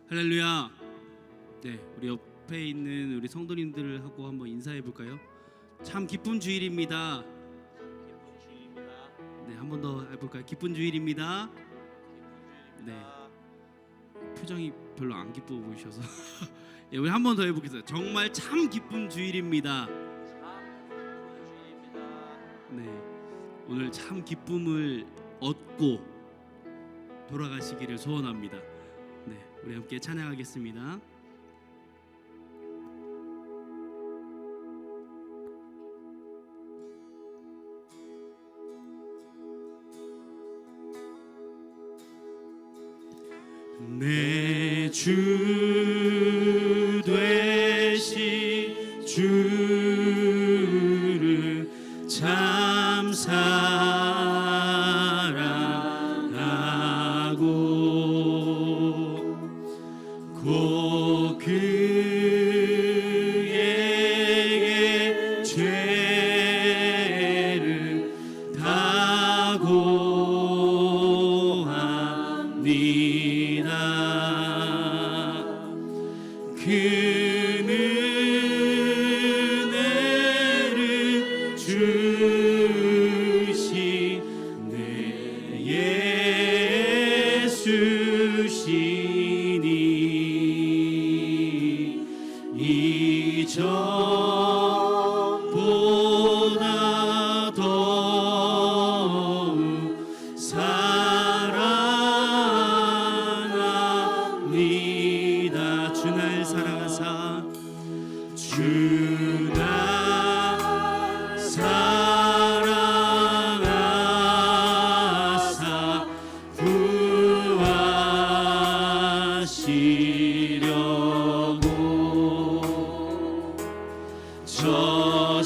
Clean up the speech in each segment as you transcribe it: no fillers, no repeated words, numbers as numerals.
할렐루야. 네, 우리 옆에 있는 우리 성도님들하고 한번 인사해 볼까요? 참 기쁜 주일입니다. 네, 한 번 더 해볼까요? 기쁜 주일입니다. 네, 표정이 별로 안 기뻐 보이셔서 네, 우리 한 번 더 해보겠습니다. 정말 참 기쁜 주일입니다. 네, 오늘 참 기쁨을 얻고 돌아가시기를 소원합니다. 네, 우리 함께 찬양하겠습니다. 내 주 되신 주를 참 사랑하고 곧 그에게 죄를 다 고합니다. 그 은혜를 주신 내 예수시니 이전보다 더욱 사랑합니다. 주 날 사랑하사 주 날 사랑하사 구하시려고 저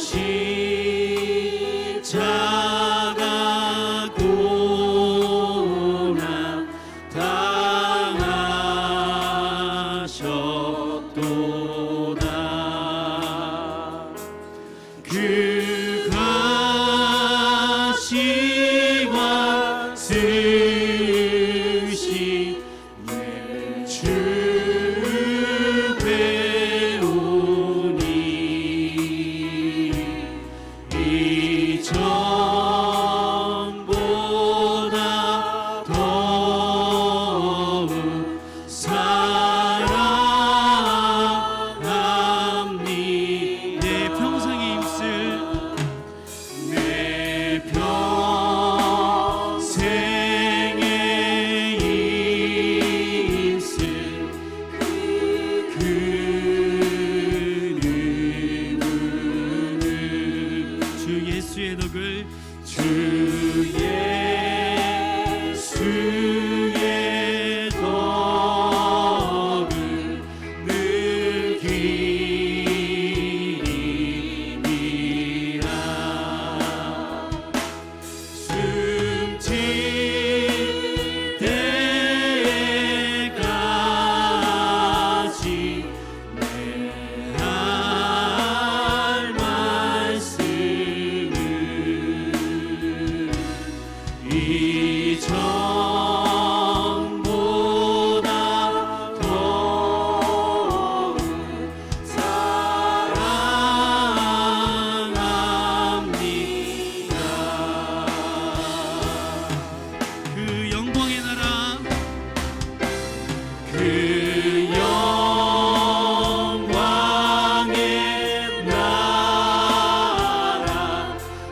십자가 고난 당하셨도다. 그 가시관 쓰신 내 주 배우니 이전보다 더욱 사랑합니다. 내 평생의 힘쓸 내 평생의 힘쓸 그 이름은 주 예수의 덕을 주 예수의 덕을 늘 기리리라. 숨질 때까지 내 할 말씀을 이전보다 더욱 사랑합니다. 그 영광의 나라 그 영광의 나라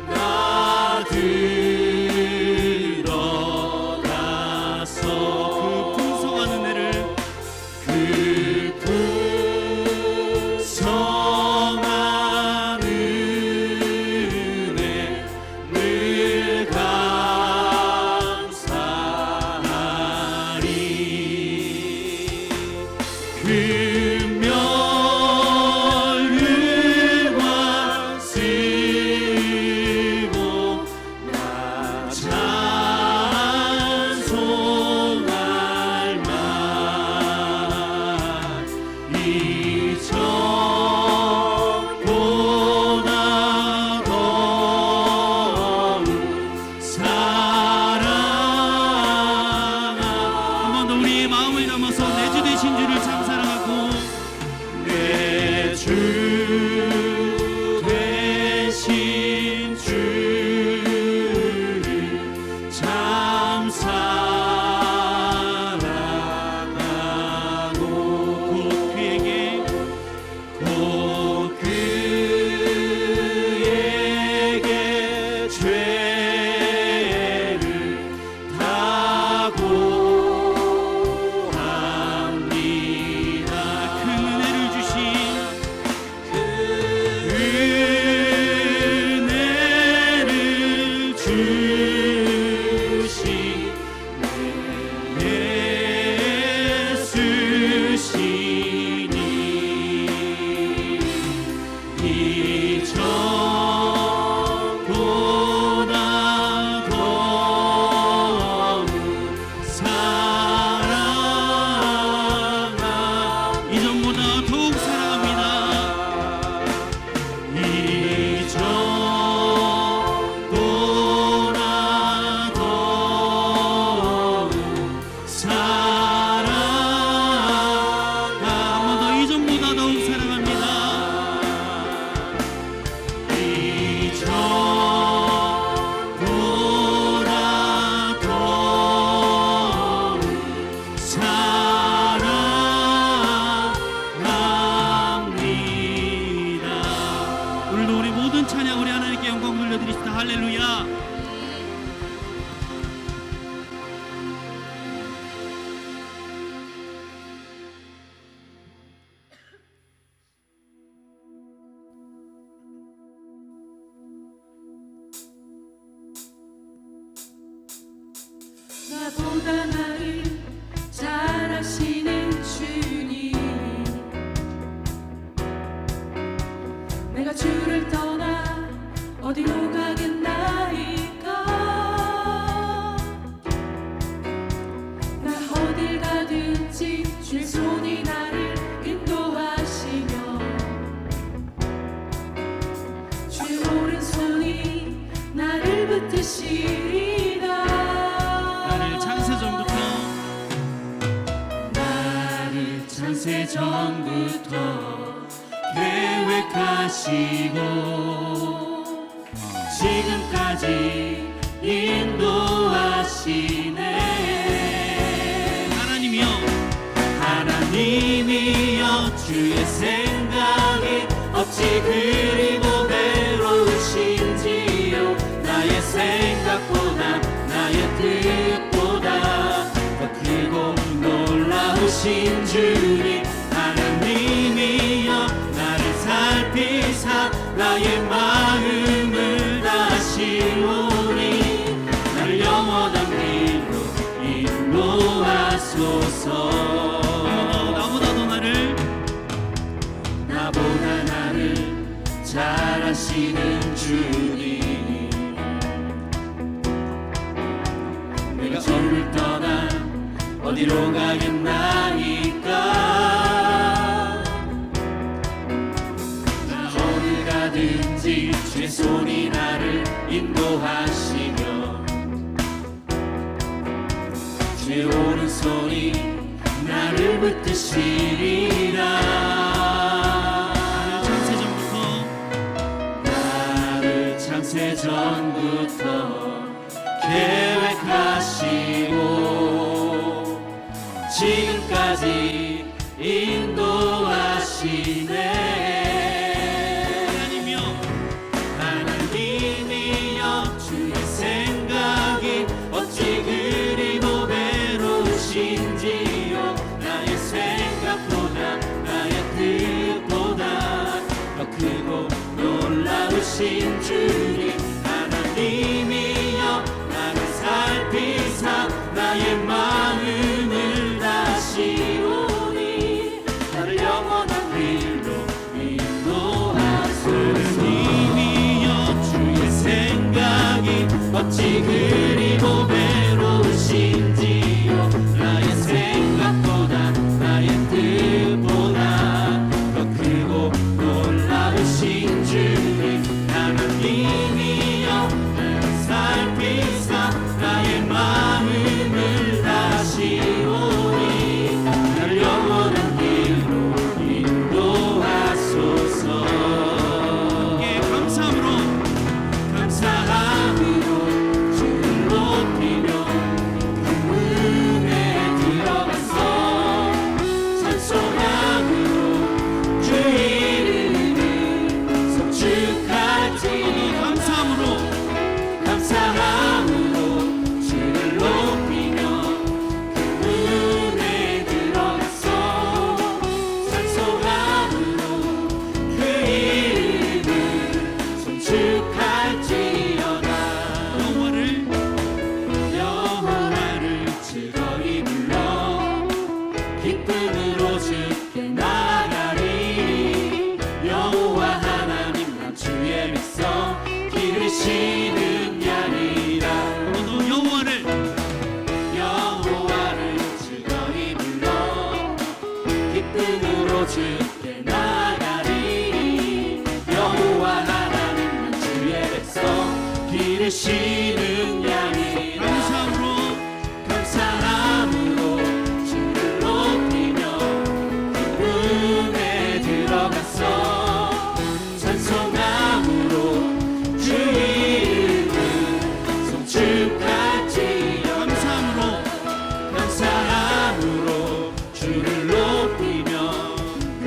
나 들어가서 그 풍성한 은혜를 그 풍성한 은혜 늘 감사하리. 그 멸류관 쓰고 나 찬송할 만 이전보다 더욱 사랑하. 한 번 더 우리의 마음을 담아서 내 주 되신 주를 창세 전부터 계획하시고 지금까지 인도하시네. 하나님이여 주의 생각이 어찌 그리 보배로우신지요. 나의 생각보다 나의 뜻보다 더 크고 놀라우신 주님. 하나님이여 나를 살피사 나의 마음을 다시오니 나를 영원한 길로 인도하소서. 나보다 나를 잘 아시는 주님. 내가 주를 떠나 어디로 가겠나이까. 나 어디 가든지 주의 손이 나를 인도하시며 주의 오른손이 나를 붙드시리라. 창세 전부터 계획하시고 지금까지 인도하시네. 하나님이여 주의 생각이 어찌 그리 보배로우신지요. 나의 생각보다 나의 뜻보다 더 크고 놀라우신 주님. 하나님이여 나를 살피사 나의 마음을 다시오니 나를 영원한 길로 인도하소서. 하나님이여 주의 생각이 어찌 그리 보배로우신지요. 나의 생각보다 나의 뜻보다 더 크고 놀라우신 주님. 하나님이여 나를 살피사 나의 마음을 다시오니 나를 영원한 길로 인도하소서. 감사함으로 주를 높이며 그 은혜에 들어가서 찬송함으로 주 이름을 송축할지어다. 감사함으로 주를 높이며 그 은혜에 들어가서 찬송함으로 그 이름을 송축할지어다. 여호와를 즐거이 불러 기쁨으로 주께 나가리. 여호와 하나님 나 주의 백성 기르시는 양이라. 여호와를 즐거이 불러 기쁨으로 주께 나가리. 여호와 하나님 난 주의 백성 기르시는 양이라. 감사함으로 주를 높이며 그 은혜에 들어가서 찬송함으로 주 이름을 송축할지어다. 감사함으로 주를 높이며 그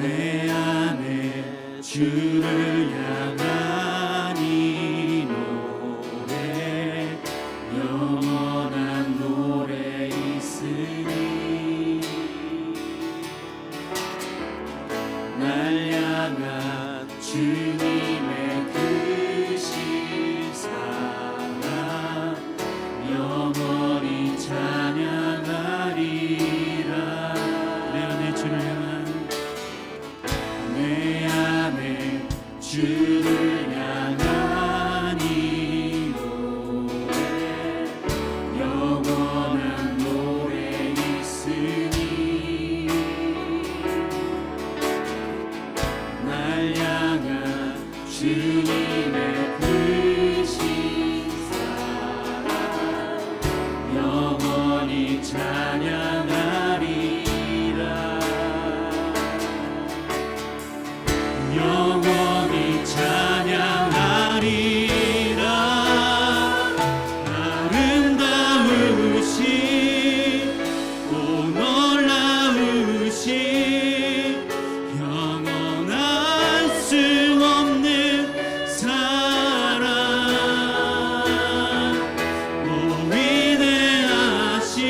내 안에 주를 향한 이 노래 영원한 노래 있으니 날 향한 주님의 그 실사랑 영원히 찬양하리라. 내 안에 주를 향한 내 안에 주를 향한 이 노래 영원한 노래 있으니 날 향한 주님의 그 신사랑 영원히 찬양하리라. 영원히 찬양하리라. 아름다우신 또 놀라우신 영원할 수 없는 사랑 오 위대하신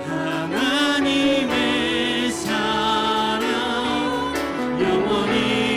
하나님의 사랑 영원히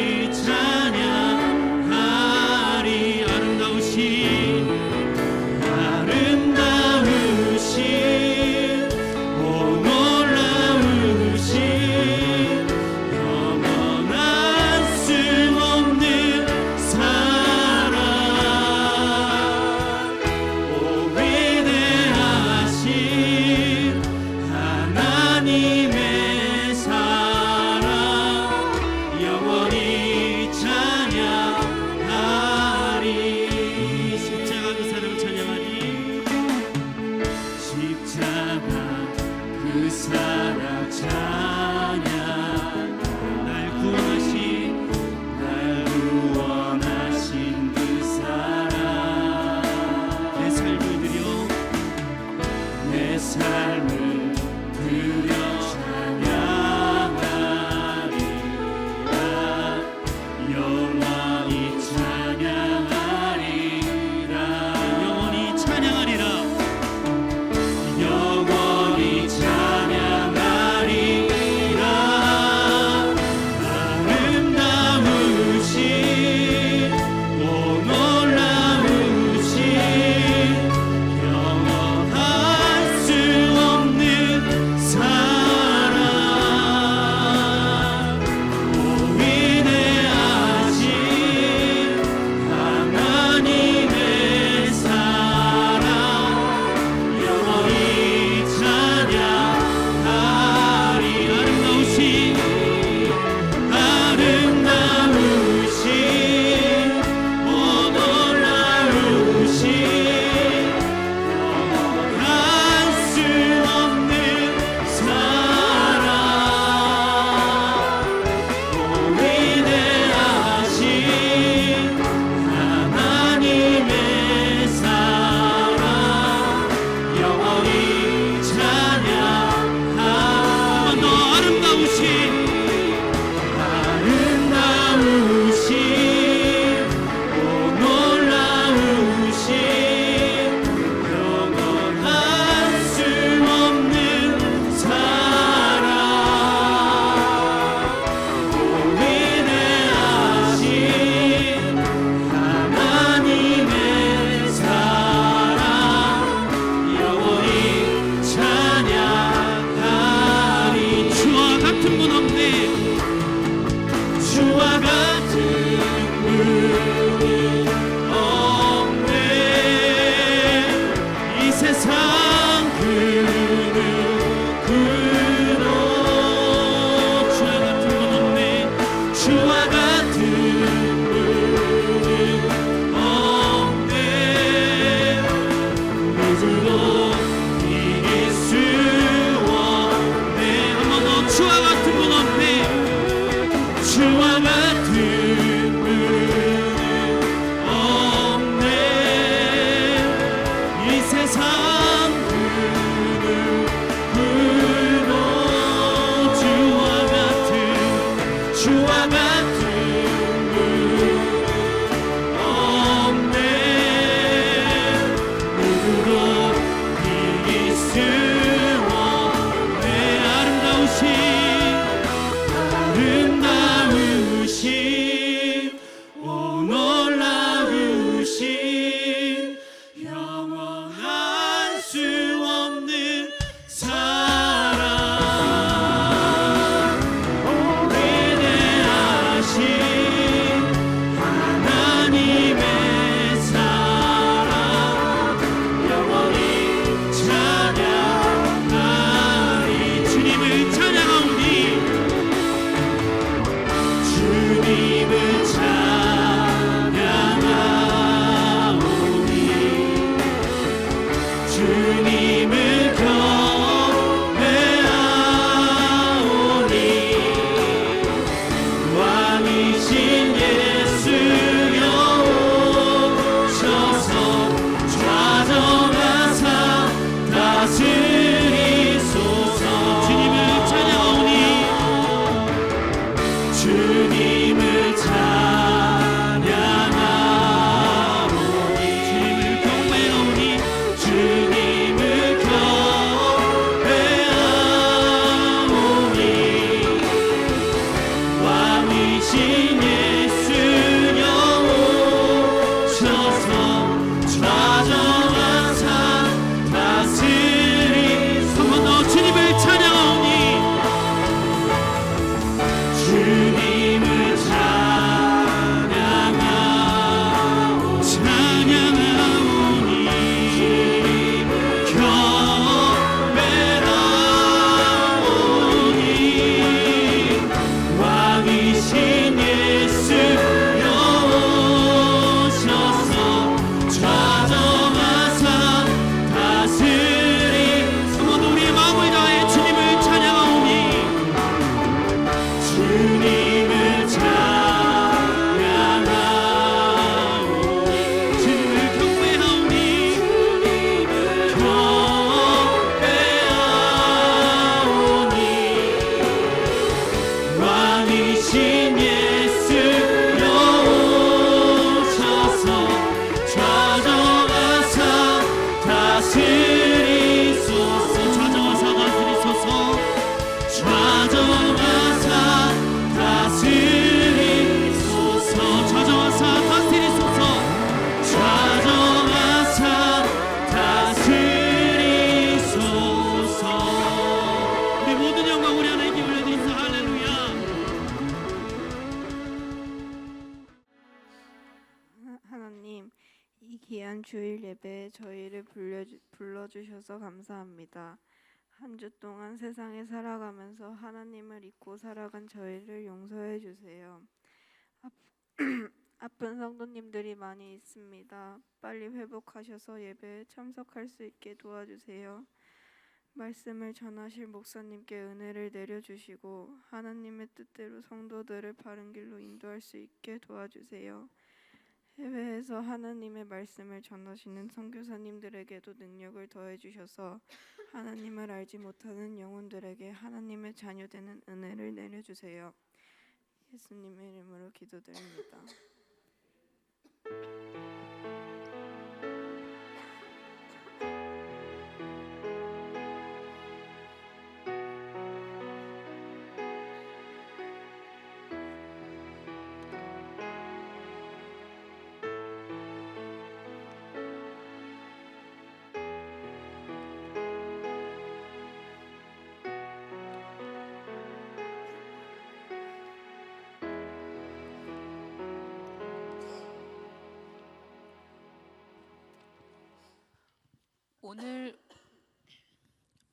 주와 같은 없네. 누구도 이길 수 없네. 아름다우신 오 놀라우신 영원할 수 없는 사랑, 위대하신 하나님의 사랑, 영원히 찬양하리. 주님을 찬양하오니, 주님을 찬양하오니, 주님을 경배하오니, 왕이신 예수여 오셔서 좌정하사 다스리소서. 주님을 찬양하오니, 주님을 찬양하오니, 주님을 경배하오니, 주님을 경배하오니, 왕이신 예수여 오셔서 좌정하사 다스리소서. 한 번 더 주님을 찬양하오니, 주님을 찬양하오니, 경배하오니, 왕이신 예수여 오셔서 좌정하사 다스리소서. 한 번 더 우리의 마음을 다해 주님을 찬양하오니, 주님을 찬양하오니, 주님을 경배하오니, 경배하오니, 왕이신 예수여 오셔서 좌정하사 다스리소서. 좌정하사 다스리소서. 좌정하사 다스리소서. 좌정하사 다스리소서. 좌정하사 다스리소서. 우리 모든 영광 우리 하나님께 올려드리소. 할렐루야. 하나님, 이 귀한 주일 예배에 저희를 불러주셔서 감사합니다. 한 주 동안 세상에 살아가면서 하나님을 잊고 살아간 저희를 용서해 주세요. 아픈 성도님들이 많이 있습니다. 빨리 회복하셔서 예배에 참석할 수 있게 도와주세요. 말씀을 전하실 목사님께 은혜를 내려주시고 하나님의 뜻대로 성도들을 바른 길로 인도할 수 있게 도와주세요. 해외에서 하나님의 말씀을 전하시는 선교사님들에게도 능력을 더해 주셔서 하나님을 알지 못하는 영혼들에게 하나님의 자녀되는 은혜를 내려주세요. 예수님의 이름으로 기도드립니다.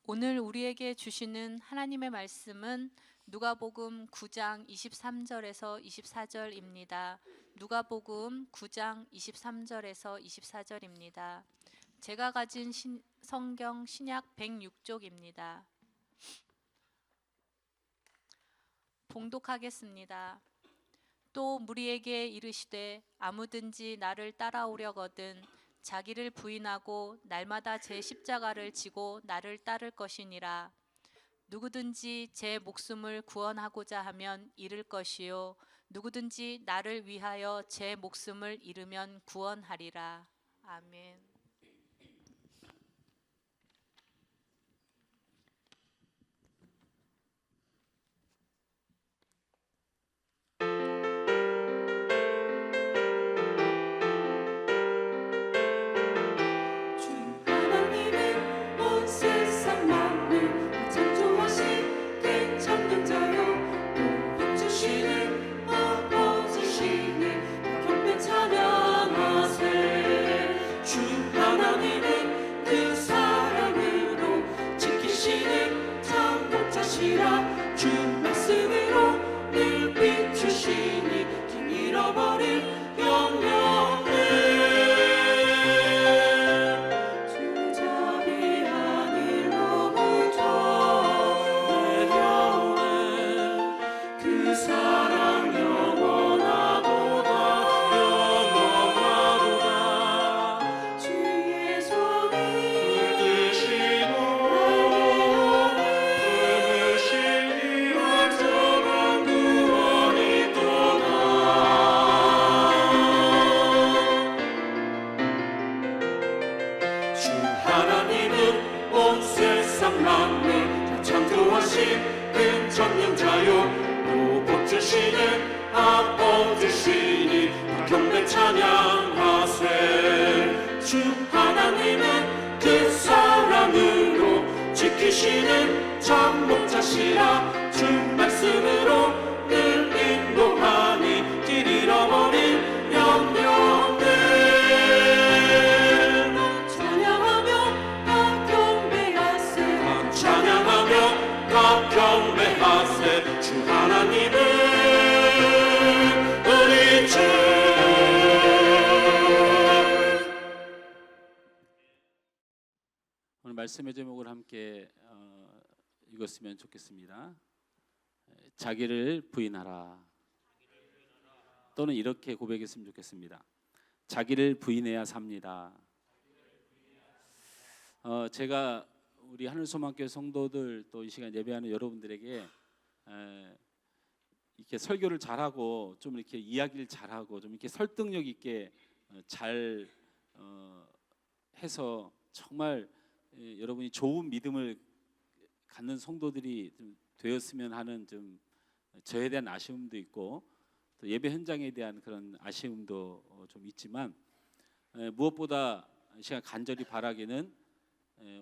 오늘 우리에게 주시는 하나님의 말씀은 누가복음 9장 23절에서 24절입니다. 누가복음 9장 23절에서 24절입니다. 제가 가진 성경 신약 106쪽입니다. 봉독하겠습니다. 또 무리에게 이르시되 아무든지 나를 따라오려거든 자기를 부인하고 날마다 제 십자가를 지고 나를 따를 것이니라. 누구든지 제 목숨을 구원하고자 하면 잃을 것이요 누구든지 나를 위하여 제 목숨을 잃으면 구원하리라. 아멘. 하나님은 온 세상 만물 창조하신 그 창조자요 또 복주시는 아버지시니 경배 찬양하세. 주 하나님은 그 사랑으로 지키시는 창독자시라. 주 말씀으로 늘 비추시니 길 잃어버린 영령을 주자비 하늘로부터 내려오네. 그 사랑 영원하도다 영원하도다. 주의 손이 물드시고 부르시니 완전한 구원이 떠나. 주 하나님은 온 세상 만물 다 창조하신 그 전능자요 또 복주시는 아버지시니 다 경배 찬양하세. 주 하나님은 그 사랑으로 지키시는 장목자시라. 주 말씀으로 늘 인도하니 길 잃어버린 영령을 찬양하며 다 경배하세. 찬양하며 다 경배하세. 주 하나님은 우리 주. 오늘 말씀의 제목을 함께 읽었으면 좋겠습니다. 자기를 부인하라. 또는 이렇게 고백했으면 좋겠습니다. 자기를 부인해야 삽니다. 제가 우리 하늘소망교회 성도들 또 이 시간 예배하는 여러분들에게 이렇게 설교를 잘하고 좀 이렇게 이야기를 잘하고 좀 이렇게 설득력 있게 잘 해서 정말 여러분이 좋은 믿음을 갖는 성도들이 좀 되었으면 하는 좀 저에 대한 아쉬움도 있고 또 예배 현장에 대한 그런 아쉬움도 좀 있지만 무엇보다 이 시간 간절히 바라기는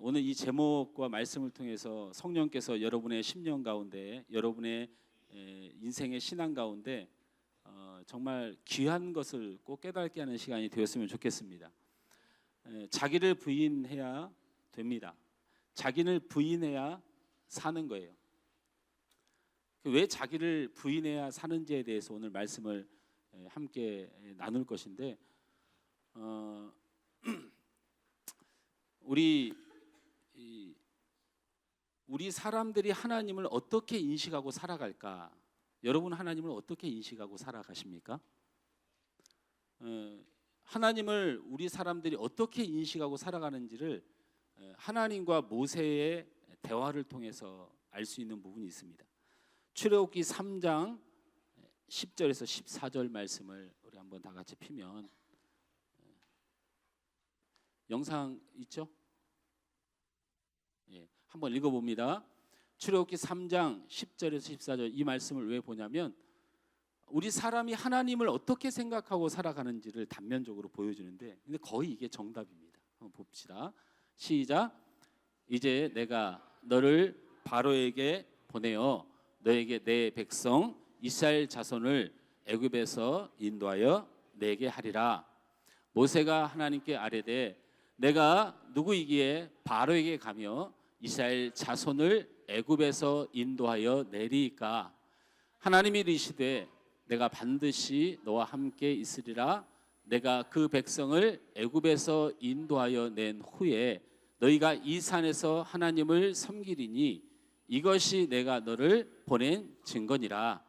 오늘 이 제목과 말씀을 통해서 성령께서 여러분의 심령 가운데 여러분의 인생의 신앙 가운데 정말 귀한 것을 꼭 깨닫게 하는 시간이 되었으면 좋겠습니다. 자기를 부인해야 됩니다. 자기를 부인해야 사는 거예요. 왜 자기를 부인해야 사는지에 대해서 오늘 말씀을 함께 나눌 것인데 우리 사람들이 하나님을 어떻게 인식하고 살아갈까? 여러분 하나님을 어떻게 인식하고 살아가십니까? 하나님을 우리 사람들이 어떻게 인식하고 살아가는지를 하나님과 모세의 대화를 통해서 알 수 있는 부분이 있습니다. 출애굽기 3장 10절에서 14절 말씀을 우리 한번 다 같이 피면 영상 있죠? 예, 한번 읽어봅니다. 출애굽기 3장 10절에서 14절 이 말씀을 왜 보냐면 우리 사람이 하나님을 어떻게 생각하고 살아가는지를 단면적으로 보여주는데 근데 거의 이게 정답입니다. 한번 봅시다. 시작. 이제 내가 너를 바로에게 보내어 너에게 내 백성 이스라엘 자손을 애굽에서 인도하여 내게 하리라. 모세가 하나님께 아뢰되 내가 누구이기에 바로에게 가며 이스라엘 자손을 애굽에서 인도하여 내리이까. 하나님이 이르시되 내가 반드시 너와 함께 있으리라. 내가 그 백성을 애굽에서 인도하여 낸 후에 너희가 이 산에서 하나님을 섬기리니 이것이 내가 너를 보낸 증거니라.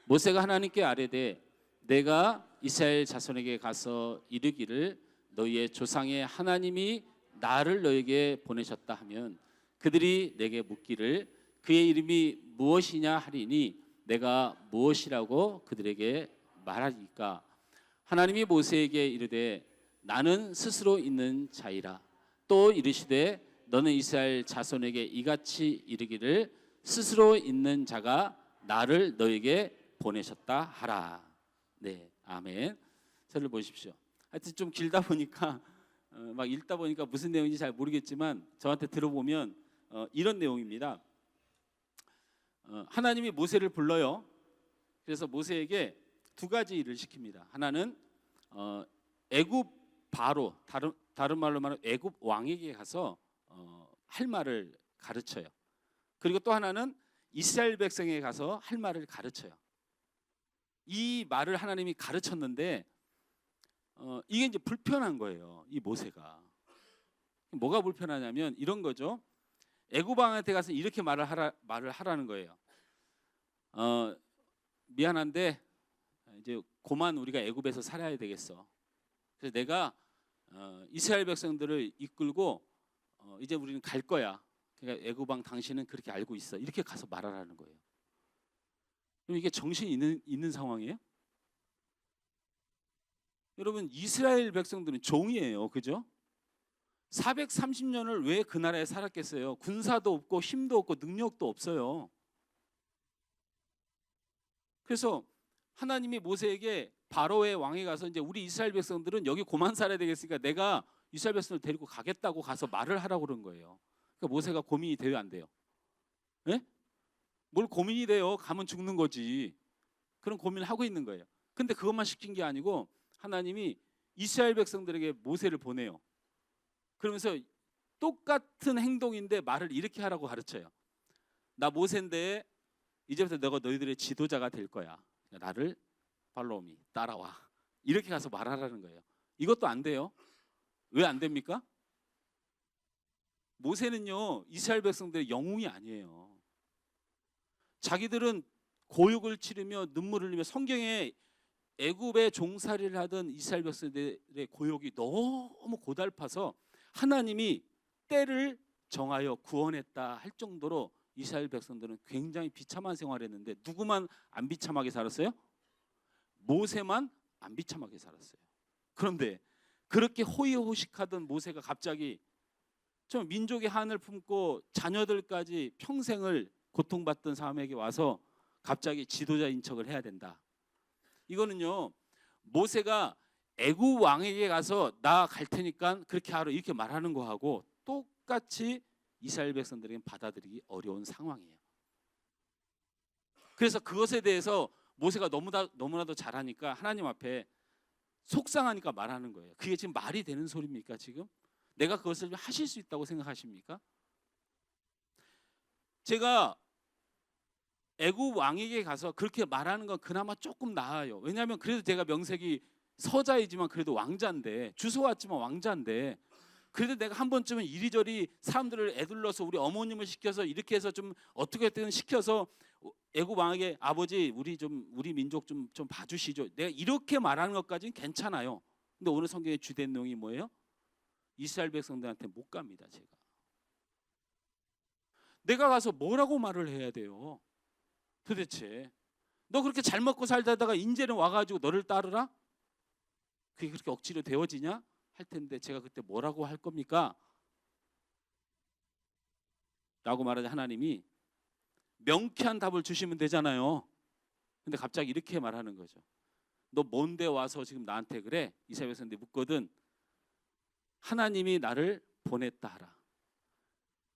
모세가 하나님께 아뢰되 내가 이스라엘 자손에게 가서 이르기를 너희의 조상의 하나님이 나를 너에게 보내셨다 하면 그들이 내게 묻기를 그의 이름이 무엇이냐 하리니 내가 무엇이라고 그들에게 말하리까. 하나님이 모세에게 이르되 나는 스스로 있는 자이라. 또 이르시되 너는 이스라엘 자손에게 이같이 이르기를 스스로 있는 자가 나를 너에게 보내셨다 하라. 네, 아멘. 저를 보십시오. 하여튼 좀 길다 보니까 막 읽다 보니까 무슨 내용인지 잘 모르겠지만 저한테 들어보면 이런 내용입니다. 하나님이 모세를 불러요. 그래서 모세에게 두 가지 일을 시킵니다. 하나는 애굽 바로 다른 말로 말하면 애굽 왕에게 가서 할 말을 가르쳐요. 그리고 또 하나는 이스라엘 백성에게 가서 할 말을 가르쳐요. 이 말을 하나님이 가르쳤는데 이게 이제 불편한 거예요. 이 모세가. 뭐가 불편하냐면 이런 거죠. 애굽 왕한테 가서 이렇게 말을 하라는 거예요. 미안한데 이제 고만 우리가 애굽에서 살아야 되겠어. 그래서 내가 이스라엘 백성들을 이끌고 이제 우리는 갈 거야. 그러니까 애굽 왕 당신은 그렇게 알고 있어. 이렇게 가서 말하라는 거예요. 그럼 이게 정신이 있는 상황이에요? 여러분 이스라엘 백성들은 종이에요. 그죠? 430년을 왜 그 나라에 살았겠어요? 군사도 없고 힘도 없고 능력도 없어요. 그래서 하나님이 모세에게 바로의 왕에 가서 이제 우리 이스라엘 백성들은 여기 고만 살아야 되겠으니까 내가 이스라엘 백성을 데리고 가겠다고 가서 말을 하라고 그런 거예요. 그러니까 모세가 고민이 돼요, 안 돼요? 예? 뭘 고민이 돼요? 가면 죽는 거지. 그런 고민을 하고 있는 거예요. 근데 그것만 시킨 게 아니고 하나님이 이스라엘 백성들에게 모세를 보내요. 그러면서 똑같은 행동인데 말을 이렇게 하라고 가르쳐요. 나 모세인데 이제부터 너가 너희들의 지도자가 될 거야. 나를 팔로우미 따라와. 이렇게 가서 말하라는 거예요. 이것도 안 돼요. 왜 안 됩니까? 모세는요 이스라엘 백성들의 영웅이 아니에요. 자기들은 고육을 치르며 눈물을 흘리며 성경에 애굽의 종살이를 하던 이스라엘 백성들의 고육이 너무 고달파서 하나님이 때를 정하여 구원했다 할 정도로 이스라엘 백성들은 굉장히 비참한 생활을 했는데 누구만 안 비참하게 살았어요? 모세만 안 비참하게 살았어요. 그런데 그렇게 호의호식하던 모세가 갑자기 좀 민족의 한을 품고 자녀들까지 평생을 고통받던 사람에게 와서 갑자기 지도자인 척을 해야 된다. 이거는요 모세가 애굽 왕에게 가서 나 갈 테니까 그렇게 하라 이렇게 말하는 거하고 똑같이 이스라엘 백성들에게는 받아들이기 어려운 상황이에요. 그래서 그것에 대해서 모세가 너무나도 잘하니까 하나님 앞에 속상하니까 말하는 거예요. 그게 지금 말이 되는 소리입니까? 지금 내가 그것을 하실 수 있다고 생각하십니까? 제가 애굽 왕에게 가서 그렇게 말하는 건 그나마 조금 나아요. 왜냐하면 그래도 제가 명색이 서자이지만 그래도 왕자인데 주소 왔지만 왕자인데 그래도 내가 한 번쯤은 이리저리 사람들을 애둘러서 우리 어머님을 시켜서 이렇게 해서 좀 어떻게든 시켜서 애굽 왕에게 아버지 우리 민족 좀 봐주시죠. 내가 이렇게 말하는 것까지는 괜찮아요. 근데 오늘 성경의 주된 내용이 뭐예요? 이스라엘 백성들한테 못 갑니다. 제가 내가 가서 뭐라고 말을 해야 돼요? 도대체 너 그렇게 잘 먹고 살다가 인제는 와가지고 너를 따르라? 그게 그렇게 억지로 되어지냐? 할 텐데 제가 그때 뭐라고 할 겁니까? 라고 말하자 하나님이 명쾌한 답을 주시면 되잖아요. 근데 갑자기 이렇게 말하는 거죠. 너 뭔데 와서 지금 나한테 그래? 이스라엘 백성들이 묻거든. 하나님이 나를 보냈다 하라.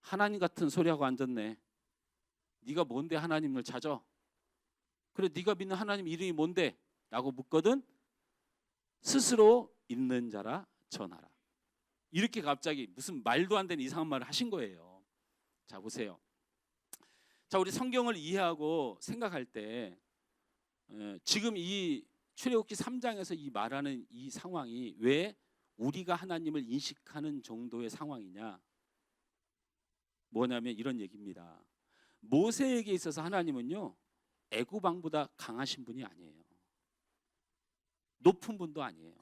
하나님 같은 소리하고 앉았네. 네가 뭔데 하나님을 찾아? 그래 네가 믿는 하나님 이름이 뭔데? 라고 묻거든. 스스로 있는 자라 전하라. 이렇게 갑자기 무슨 말도 안 되는 이상한 말을 하신 거예요. 자 보세요. 자 우리 성경을 이해하고 생각할 때 지금 이 출애굽기 3장에서 이 말하는 이 상황이 왜 우리가 하나님을 인식하는 정도의 상황이냐? 뭐냐면 이런 얘기입니다. 모세에게 있어서 하나님은요 애굽 왕보다 강하신 분이 아니에요. 높은 분도 아니에요.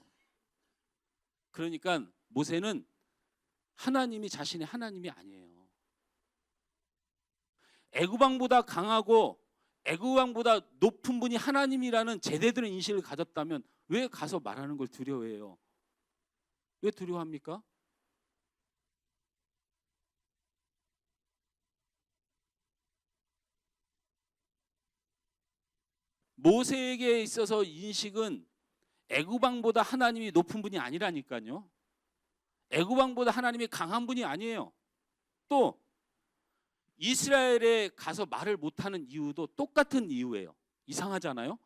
그러니까 모세는 하나님이 자신의 하나님이 아니에요. 애굽 왕보다 강하고 애굽 왕보다 높은 분이 하나님이라는 제대로 인식을 가졌다면 왜 가서 말하는 걸 두려워해요? 왜 두려워합니까? 모세에게 있어서 인식은 애굽 왕보다 하나님이 높은 분이 아니라니까요. 애굽 왕보다 하나님이 강한 분이 아니에요. 또 이스라엘에 가서 말을 못하는 이유도 똑같은 이유예요. 이상하잖아요.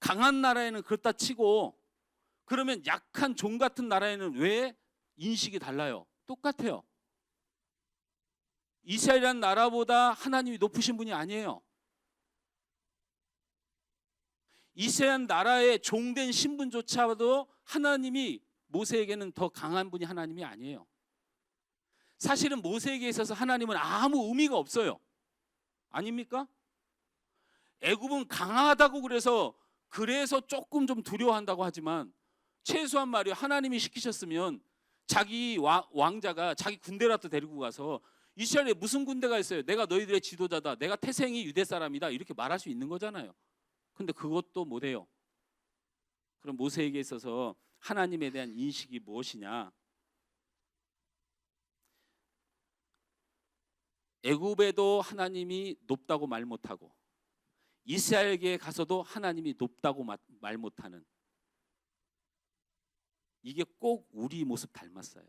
강한 나라에는 그렇다 치고 그러면 약한 종 같은 나라에는 왜 인식이 달라요? 똑같아요. 이스라엘이라는 나라보다 하나님이 높으신 분이 아니에요. 이스라엘 나라의 종된 신분조차도 하나님이 모세에게는 더 강한 분이 하나님이 아니에요. 사실은 모세에게 있어서 하나님은 아무 의미가 없어요. 아닙니까? 애굽은 강하다고 그래서 조금 좀 두려워한다고 하지만 최소한 말이요, 하나님이 시키셨으면 자기 왕자가 자기 군대라도 데리고 가서 이스라엘에 무슨 군대가 있어요? 내가 너희들의 지도자다. 내가 태생이 유대 사람이다. 이렇게 말할 수 있는 거잖아요. 근데 그것도 못해요. 그럼 모세에게 있어서 하나님에 대한 인식이 무엇이냐? 애굽에도 하나님이 높다고 말 못하고 이스라엘에게 가서도 하나님이 높다고 말 못하는, 이게 꼭 우리 모습 닮았어요.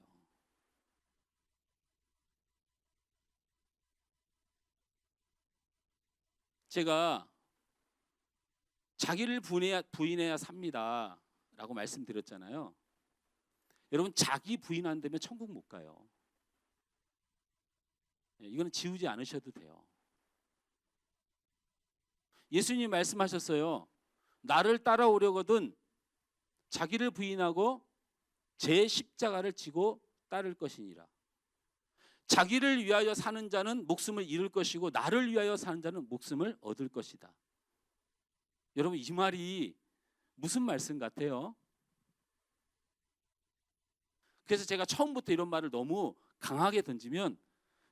제가 자기를 부인해야 삽니다 라고 말씀드렸잖아요. 여러분, 자기 부인 안 되면 천국 못 가요. 이거는 지우지 않으셔도 돼요. 예수님 말씀하셨어요. 나를 따라오려거든 자기를 부인하고 제 십자가를 지고 따를 것이니라. 자기를 위하여 사는 자는 목숨을 잃을 것이고 나를 위하여 사는 자는 목숨을 얻을 것이다. 여러분, 이 말이 무슨 말씀 같아요? 그래서 제가 처음부터 이런 말을 너무 강하게 던지면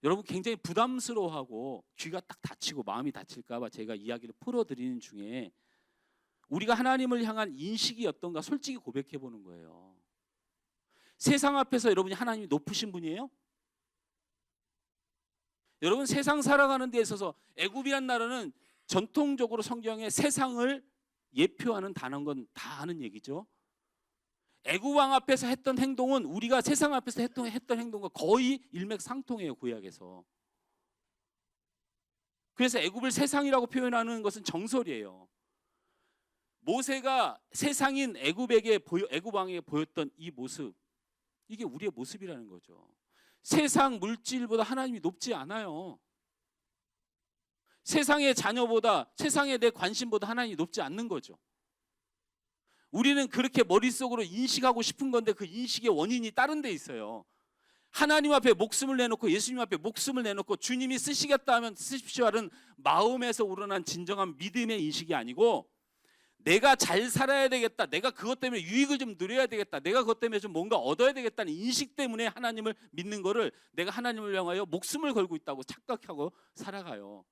여러분 굉장히 부담스러워하고 귀가 딱 닫히고 마음이 닫힐까 봐 제가 이야기를 풀어드리는 중에 우리가 하나님을 향한 인식이 어떤가 솔직히 고백해 보는 거예요. 세상 앞에서 여러분이 하나님이 높으신 분이에요? 여러분, 세상 살아가는 데 있어서 애굽이란 나라는 전통적으로 성경에 세상을 예표하는 단어인 건 다 아는 얘기죠. 애굽 왕 앞에서 했던 행동은 우리가 세상 앞에서 했던 행동과 거의 일맥상통해요, 구약에서. 그래서 애굽을 세상이라고 표현하는 것은 정설이에요. 모세가 세상인 애굽 왕에게 보였던 이 모습, 이게 우리의 모습이라는 거죠. 세상 물질보다 하나님이 높지 않아요. 세상의 자녀보다, 세상에 내 관심보다 하나님이 높지 않는 거죠. 우리는 그렇게 머릿속으로 인식하고 싶은 건데 그 인식의 원인이 다른 데 있어요. 하나님 앞에 목숨을 내놓고 예수님 앞에 목숨을 내놓고 주님이 쓰시겠다 하면 쓰십시오 하는 마음에서 우러난 진정한 믿음의 인식이 아니고 내가 잘 살아야 되겠다, 내가 그것 때문에 유익을 좀 누려야 되겠다, 내가 그것 때문에 좀 뭔가 얻어야 되겠다는 인식 때문에 하나님을 믿는 거를 내가 하나님을 향하여 목숨을 걸고 있다고 착각하고 살아가요.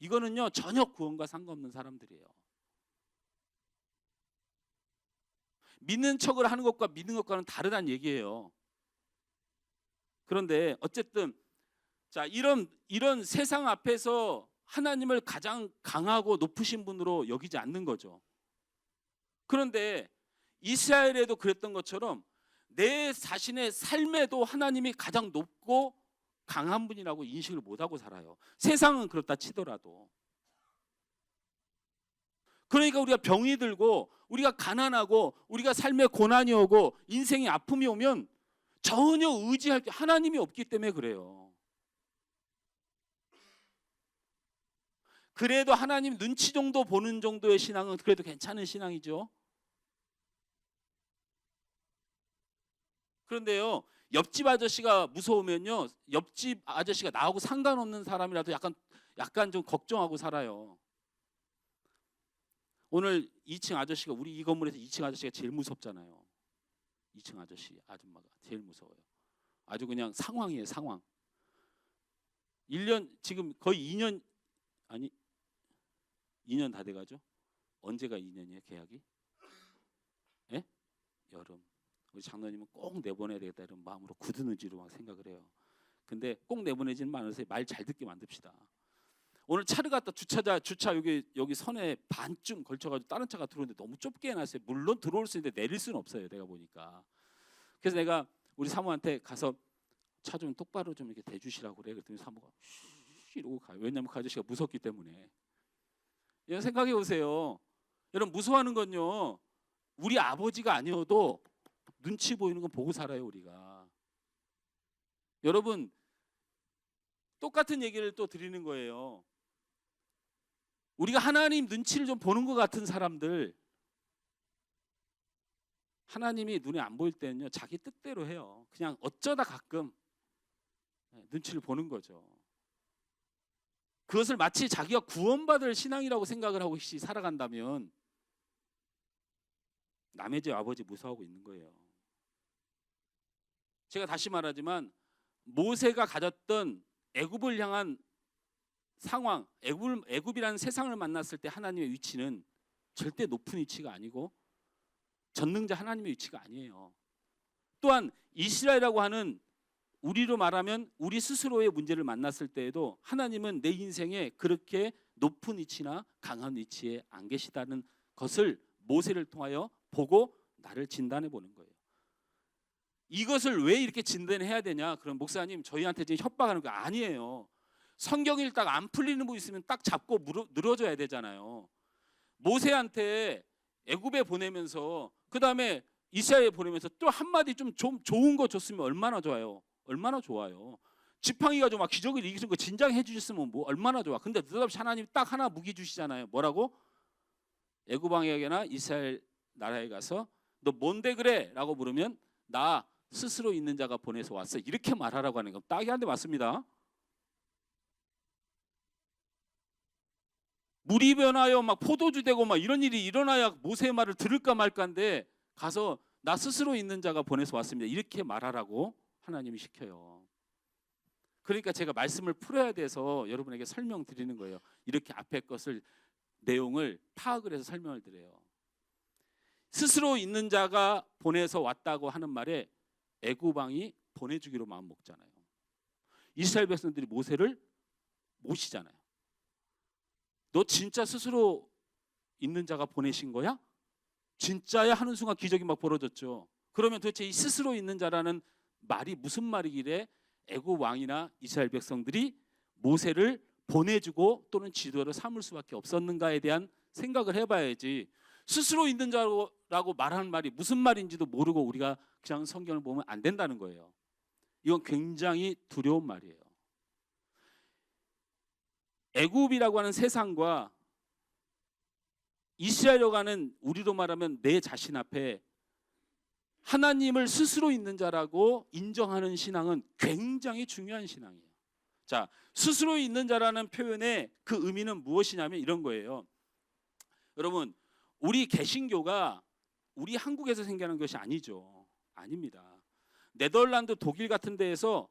이거는요 전혀 구원과 상관없는 사람들이에요. 믿는 척을 하는 것과 믿는 것과는 다르다는 얘기예요. 그런데 어쨌든 자, 이런 세상 앞에서 하나님을 가장 강하고 높으신 분으로 여기지 않는 거죠. 그런데 이스라엘에도 그랬던 것처럼 내 자신의 삶에도 하나님이 가장 높고 강한 분이라고 인식을 못하고 살아요. 세상은 그렇다 치더라도. 그러니까 우리가 병이 들고 우리가 가난하고 우리가 삶에 고난이 오고 인생에 아픔이 오면 전혀 의지할 게 하나님이 없기 때문에 그래요. 그래도 하나님 눈치 정도 보는 정도의 신앙은 그래도 괜찮은 신앙이죠. 그런데요, 옆집 아저씨가 무서우면요, 옆집 아저씨가 나하고 상관없는 사람이라도 약간 좀 걱정하고 살아요. 오늘 2층 아저씨가, 우리 이 건물에서 2층 아저씨가 제일 무섭잖아요. 2층 아저씨, 아줌마가 제일 무서워요. 아주 그냥 상황이에요, 상황. 1년, 지금 거의 2년, 아니 2년 다 돼가죠? 언제가 2년이에요 계약이? 예? 여름. 우리 장로님은 꼭 내보내야 되겠다 이런 마음으로 굳은 의지로 막 생각을 해요. 근데 꼭 내보내지는 않으세요. 말 잘 듣게 만듭시다. 오늘 차를 갖다 주차 여기 선에 반쯤 걸쳐가지고 다른 차가 들어오는데 너무 좁게 해놨어요. 물론 들어올 수 있는데 내릴 수는 없어요. 내가 보니까. 그래서 내가 우리 사모한테 가서 차 좀 똑바로 좀 이렇게 대주시라고 그래. 그랬더니 사모가 쉬 이러고 가요. 왜냐하면 그 아저씨가 무섭기 때문에. 여러분 생각해 보세요. 여러분 무서워하는 건요. 우리 아버지가 아니어도 눈치 보이는 건 보고 살아요 우리가. 여러분 똑같은 얘기를 또 드리는 거예요. 우리가 하나님 눈치를 좀 보는 것 같은 사람들, 하나님이 눈에 안 보일 때는요 자기 뜻대로 해요. 그냥 어쩌다 가끔 눈치를 보는 거죠. 그것을 마치 자기가 구원받을 신앙이라고 생각을 하고 살아간다면 남의 집 아버지 무서워하고 있는 거예요. 제가 다시 말하지만 모세가 가졌던 애굽을 향한 상황, 애굽이라는 세상을 만났을 때 하나님의 위치는 절대 높은 위치가 아니고 전능자 하나님의 위치가 아니에요. 또한 이스라엘이라고 하는 우리로 말하면 우리 스스로의 문제를 만났을 때에도 하나님은 내 인생에 그렇게 높은 위치나 강한 위치에 안 계시다는 것을 모세를 통하여 보고 나를 진단해 보는 거예요. 이것을 왜 이렇게 진단해야 되냐? 그럼 목사님 저희한테 지금 협박하는 거 아니에요. 성경 읽다가 안 풀리는 분 있으면 딱 잡고 늘어줘야 되잖아요. 모세한테 애굽에 보내면서 그 다음에 이스라엘에 보내면서 또 한마디 좀 좋은 거 줬으면 얼마나 좋아요. 얼마나 좋아요. 지팡이가 좀 막 기적을 이기는 거 진작에 해주셨으면 뭐 얼마나 좋아. 근데 느닷없이 하나님 딱 하나 무기 주시잖아요. 뭐라고? 애굽 왕에게나 이스라엘 나라에 가서 너 뭔데 그래? 라고 물으면 나 스스로 있는 자가 보내서 왔어. 이렇게 말하라고 하는 거 딱이 한 대 맞습니다. 물이 변하여 막 포도주 되고 막 이런 일이 일어나야 모세의 말을 들을까 말까인데 가서 나 스스로 있는 자가 보내서 왔습니다. 이렇게 말하라고 하나님이 시켜요. 그러니까 제가 말씀을 풀어야 돼서 여러분에게 설명드리는 거예요. 이렇게 앞에 것을 내용을 파악을 해서 설명을 드려요. 스스로 있는 자가 보내서 왔다고 하는 말에 애굽 왕이 보내주기로 마음 먹잖아요. 이스라엘 백성들이 모세를 모시잖아요. 너 진짜 스스로 있는 자가 보내신 거야? 진짜야? 하는 순간 기적이 막 벌어졌죠. 그러면 도대체 이 스스로 있는 자라는 말이 무슨 말이길래 애굽 왕이나 이스라엘 백성들이 모세를 보내주고 또는 지도를 삼을 수밖에 없었는가에 대한 생각을 해봐야지. 스스로 있는 자라고 말하는 말이 무슨 말인지도 모르고 우리가 그냥 성경을 보면 안 된다는 거예요. 이건 굉장히 두려운 말이에요. 애굽이라고 하는 세상과 이스라엘이라고 하는 우리로 말하면 내 자신 앞에 하나님을 스스로 있는 자라고 인정하는 신앙은 굉장히 중요한 신앙이에요. 자, 스스로 있는 자라는 표현의 그 의미는 무엇이냐면 이런 거예요. 여러분, 우리 개신교가 우리 한국에서 생겨난 것이 아니죠. 아닙니다. 네덜란드, 독일 같은 데에서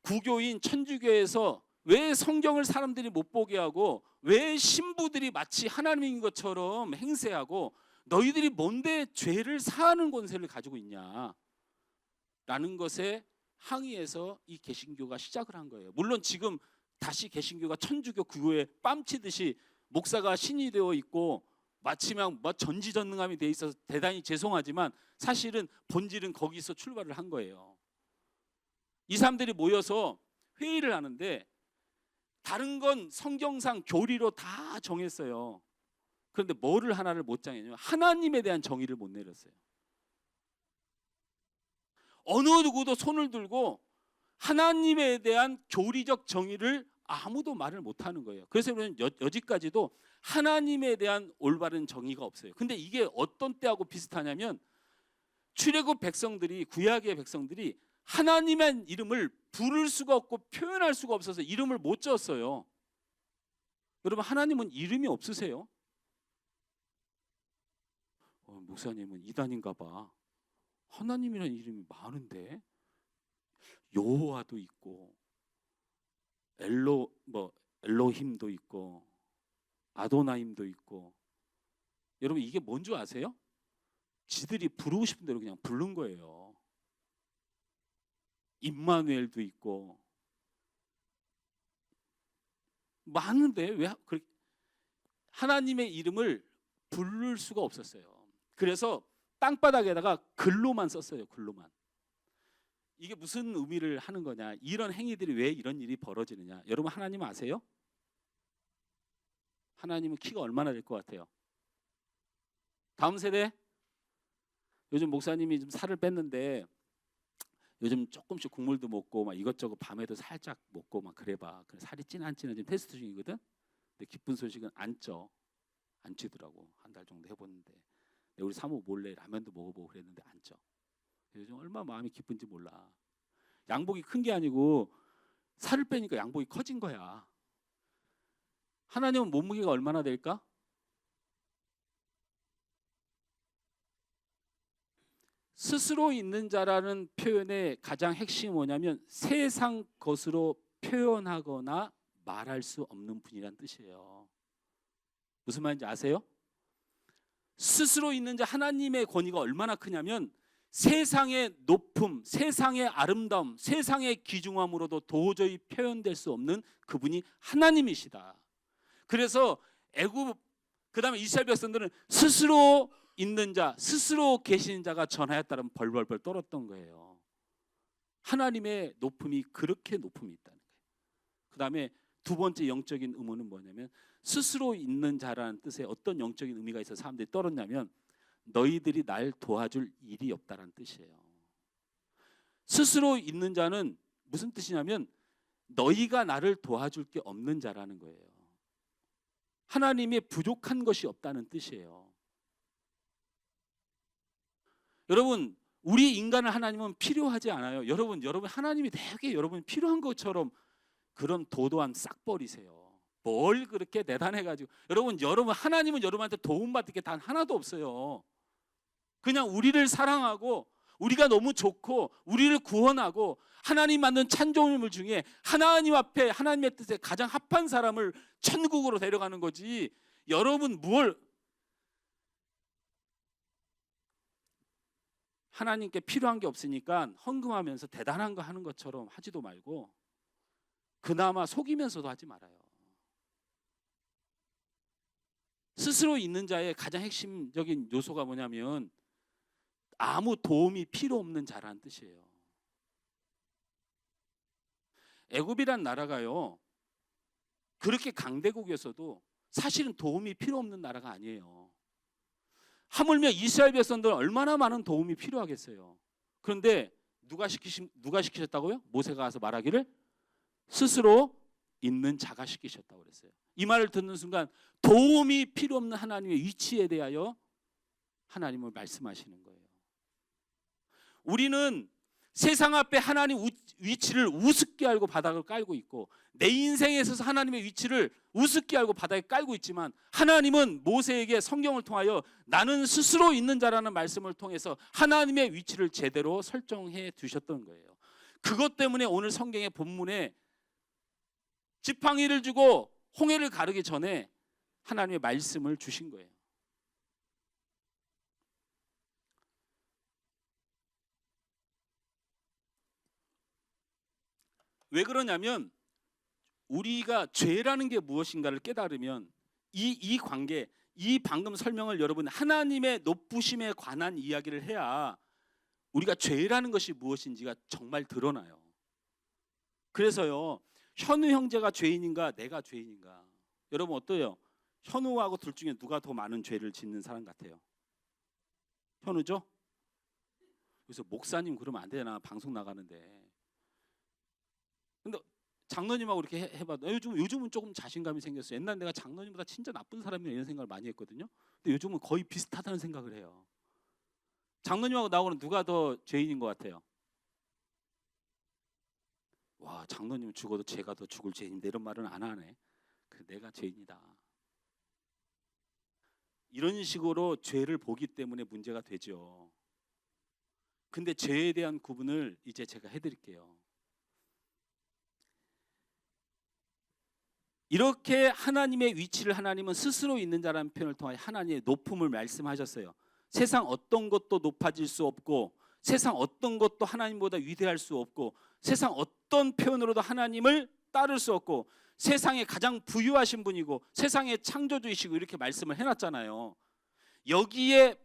구교인 천주교에서 왜 성경을 사람들이 못 보게 하고 왜 신부들이 마치 하나님인 것처럼 행세하고 너희들이 뭔데 죄를 사하는 권세를 가지고 있냐 라는 것에 항의해서 이 개신교가 시작을 한 거예요. 물론 지금 다시 개신교가 천주교 구교에 뺨치듯이 목사가 신이 되어 있고 마치 뭐 전지전능함이 돼 있어서 대단히 죄송하지만 사실은 본질은 거기서 출발을 한 거예요. 이 사람들이 모여서 회의를 하는데 다른 건 성경상 교리로 다 정했어요. 그런데 뭐를 하나를 못 정했냐면 하나님에 대한 정의를 못 내렸어요. 어느 누구도 손을 들고 하나님에 대한 교리적 정의를 아무도 말을 못하는 거예요. 그래서 우리는 여지까지도 하나님에 대한 올바른 정의가 없어요. 근데 이게 어떤 때하고 비슷하냐면 출애굽 백성들이 구약의 백성들이 하나님의 이름을 부를 수가 없고 표현할 수가 없어서 이름을 못 지었어요. 여러분 하나님은 이름이 없으세요? 목사님은 이단인가 봐. 하나님이라는 이름이 많은데 여호와도 있고 엘로힘도 있고 아도나임도 있고. 여러분 이게 뭔 줄 아세요? 지들이 부르고 싶은 대로 그냥 부른 거예요. 임마누엘도 있고 많은데 왜 그렇게 하나님의 이름을 부를 수가 없었어요. 그래서 땅바닥에다가 글로만 썼어요. 글로만. 이게 무슨 의미를 하는 거냐? 이런 행위들이 왜 이런 일이 벌어지느냐? 여러분 하나님 아세요? 하나님은 키가 얼마나 될 것 같아요? 다음 세대? 요즘 목사님이 좀 살을 뺐는데 요즘 조금씩 국물도 먹고 막 이것저것 밤에도 살짝 먹고 막 그래봐. 그래 살이 찌나 안 찌나 지금 테스트 중이거든. 근데 기쁜 소식은 안 쪄. 안 찌더라고. 한 달 정도 해봤는데. 우리 사모 몰래 라면도 먹어보고 그랬는데 안 쪄. 요즘 얼마나 마음이 기쁜지 몰라. 양복이 큰 게 아니고 살을 빼니까 양복이 커진 거야. 하나님은 몸무게가 얼마나 될까? 스스로 있는 자라는 표현의 가장 핵심이 뭐냐면 세상 것으로 표현하거나 말할 수 없는 분이란 뜻이에요. 무슨 말인지 아세요? 스스로 있는 자 하나님의 권위가 얼마나 크냐면 세상의 높음, 세상의 아름다움, 세상의 귀중함으로도 도저히 표현될 수 없는 그분이 하나님이시다. 그래서 애굽 그다음에 이스라엘 백성들은 스스로 있는 자, 스스로 계시는 자가 전하였다면 벌벌벌 떨었던 거예요. 하나님의 높음이 그렇게 높음이 있다는 거예요. 그다음에 두 번째 영적인 의무는 뭐냐면 스스로 있는 자라는 뜻에 어떤 영적인 의미가 있어서 사람들이 떨었냐면 너희들이 날 도와줄 일이 없다라는 뜻이에요. 스스로 있는 자는 무슨 뜻이냐면 너희가 나를 도와줄 게 없는 자라는 거예요. 하나님의 부족한 것이 없다는 뜻이에요. 여러분 우리 인간을 하나님은 필요하지 않아요. 여러분 하나님이 되게 여러분 필요한 것처럼 그런 도도한 싹 버리세요. 뭘 그렇게 대단해가지고 여러분 하나님은 여러분한테 도움받을 게 단 하나도 없어요. 그냥 우리를 사랑하고 우리가 너무 좋고 우리를 구원하고 하나님 만든 찬조물 중에 하나님 앞에 하나님의 뜻에 가장 합한 사람을 천국으로 데려가는 거지. 여러분 하나님께 필요한 게 없으니까 헌금하면서 대단한 거 하는 것처럼 하지도 말고 그나마 속이면서도 하지 말아요. 스스로 있는 자의 가장 핵심적인 요소가 뭐냐면 아무 도움이 필요 없는 자라는 뜻이에요. 애굽이란 나라가요 그렇게 강대국이었어도 사실은 도움이 필요 없는 나라가 아니에요. 하물며 이스라엘 백성들은 얼마나 많은 도움이 필요하겠어요. 그런데 누가 시키셨다고요? 모세가 가서 말하기를 스스로 있는 자가 시키셨다고 그랬어요. 이 말을 듣는 순간 도움이 필요 없는 하나님의 위치에 대하여 하나님을 말씀하시는 거예요. 우리는 세상 앞에 하나님 위치를 우습게 알고 바닥을 깔고 있고 내 인생에 있어서 하나님의 위치를 우습게 알고 바닥에 깔고 있지만 하나님은 모세에게 성경을 통하여 나는 스스로 있는 자라는 말씀을 통해서 하나님의 위치를 제대로 설정해 두셨던 거예요. 그것 때문에 오늘 성경의 본문에 지팡이를 주고 홍해를 가르기 전에 하나님의 말씀을 주신 거예요. 왜 그러냐면 우리가 죄라는 게 무엇인가를 깨달으면 이 관계, 이 방금 설명을 여러분 하나님의 높으심에 관한 이야기를 해야 우리가 죄라는 것이 무엇인지가 정말 드러나요. 그래서요 현우 형제가 죄인인가 내가 죄인인가 여러분 어때요? 현우하고 둘 중에 누가 더 많은 죄를 짓는 사람 같아요? 현우죠? 그래서 목사님 그러면 안 되나 방송 나가는데. 근데 장로님하고 이렇게 해봐도 요즘은 조금 자신감이 생겼어요. 옛날 내가 장로님보다 진짜 나쁜 사람이라 이런 생각을 많이 했거든요. 근데 요즘은 거의 비슷하다는 생각을 해요. 장로님하고 나하고는 누가 더 죄인인 것 같아요? 와 장로님은 죽어도 제가 더 죽을 죄인인데 이런 말은 안 하네. 그래, 내가 죄인이다. 이런 식으로 죄를 보기 때문에 문제가 되죠. 근데 죄에 대한 구분을 이제 제가 해드릴게요. 이렇게 하나님의 위치를 하나님은 스스로 있는 자라는 표현을 통하여 하나님의 높음을 말씀하셨어요. 세상 어떤 것도 높아질 수 없고 세상 어떤 것도 하나님보다 위대할 수 없고 세상 어떤 표현으로도 하나님을 따를 수 없고 세상에 가장 부유하신 분이고 세상의 창조주이시고 이렇게 말씀을 해놨잖아요. 여기에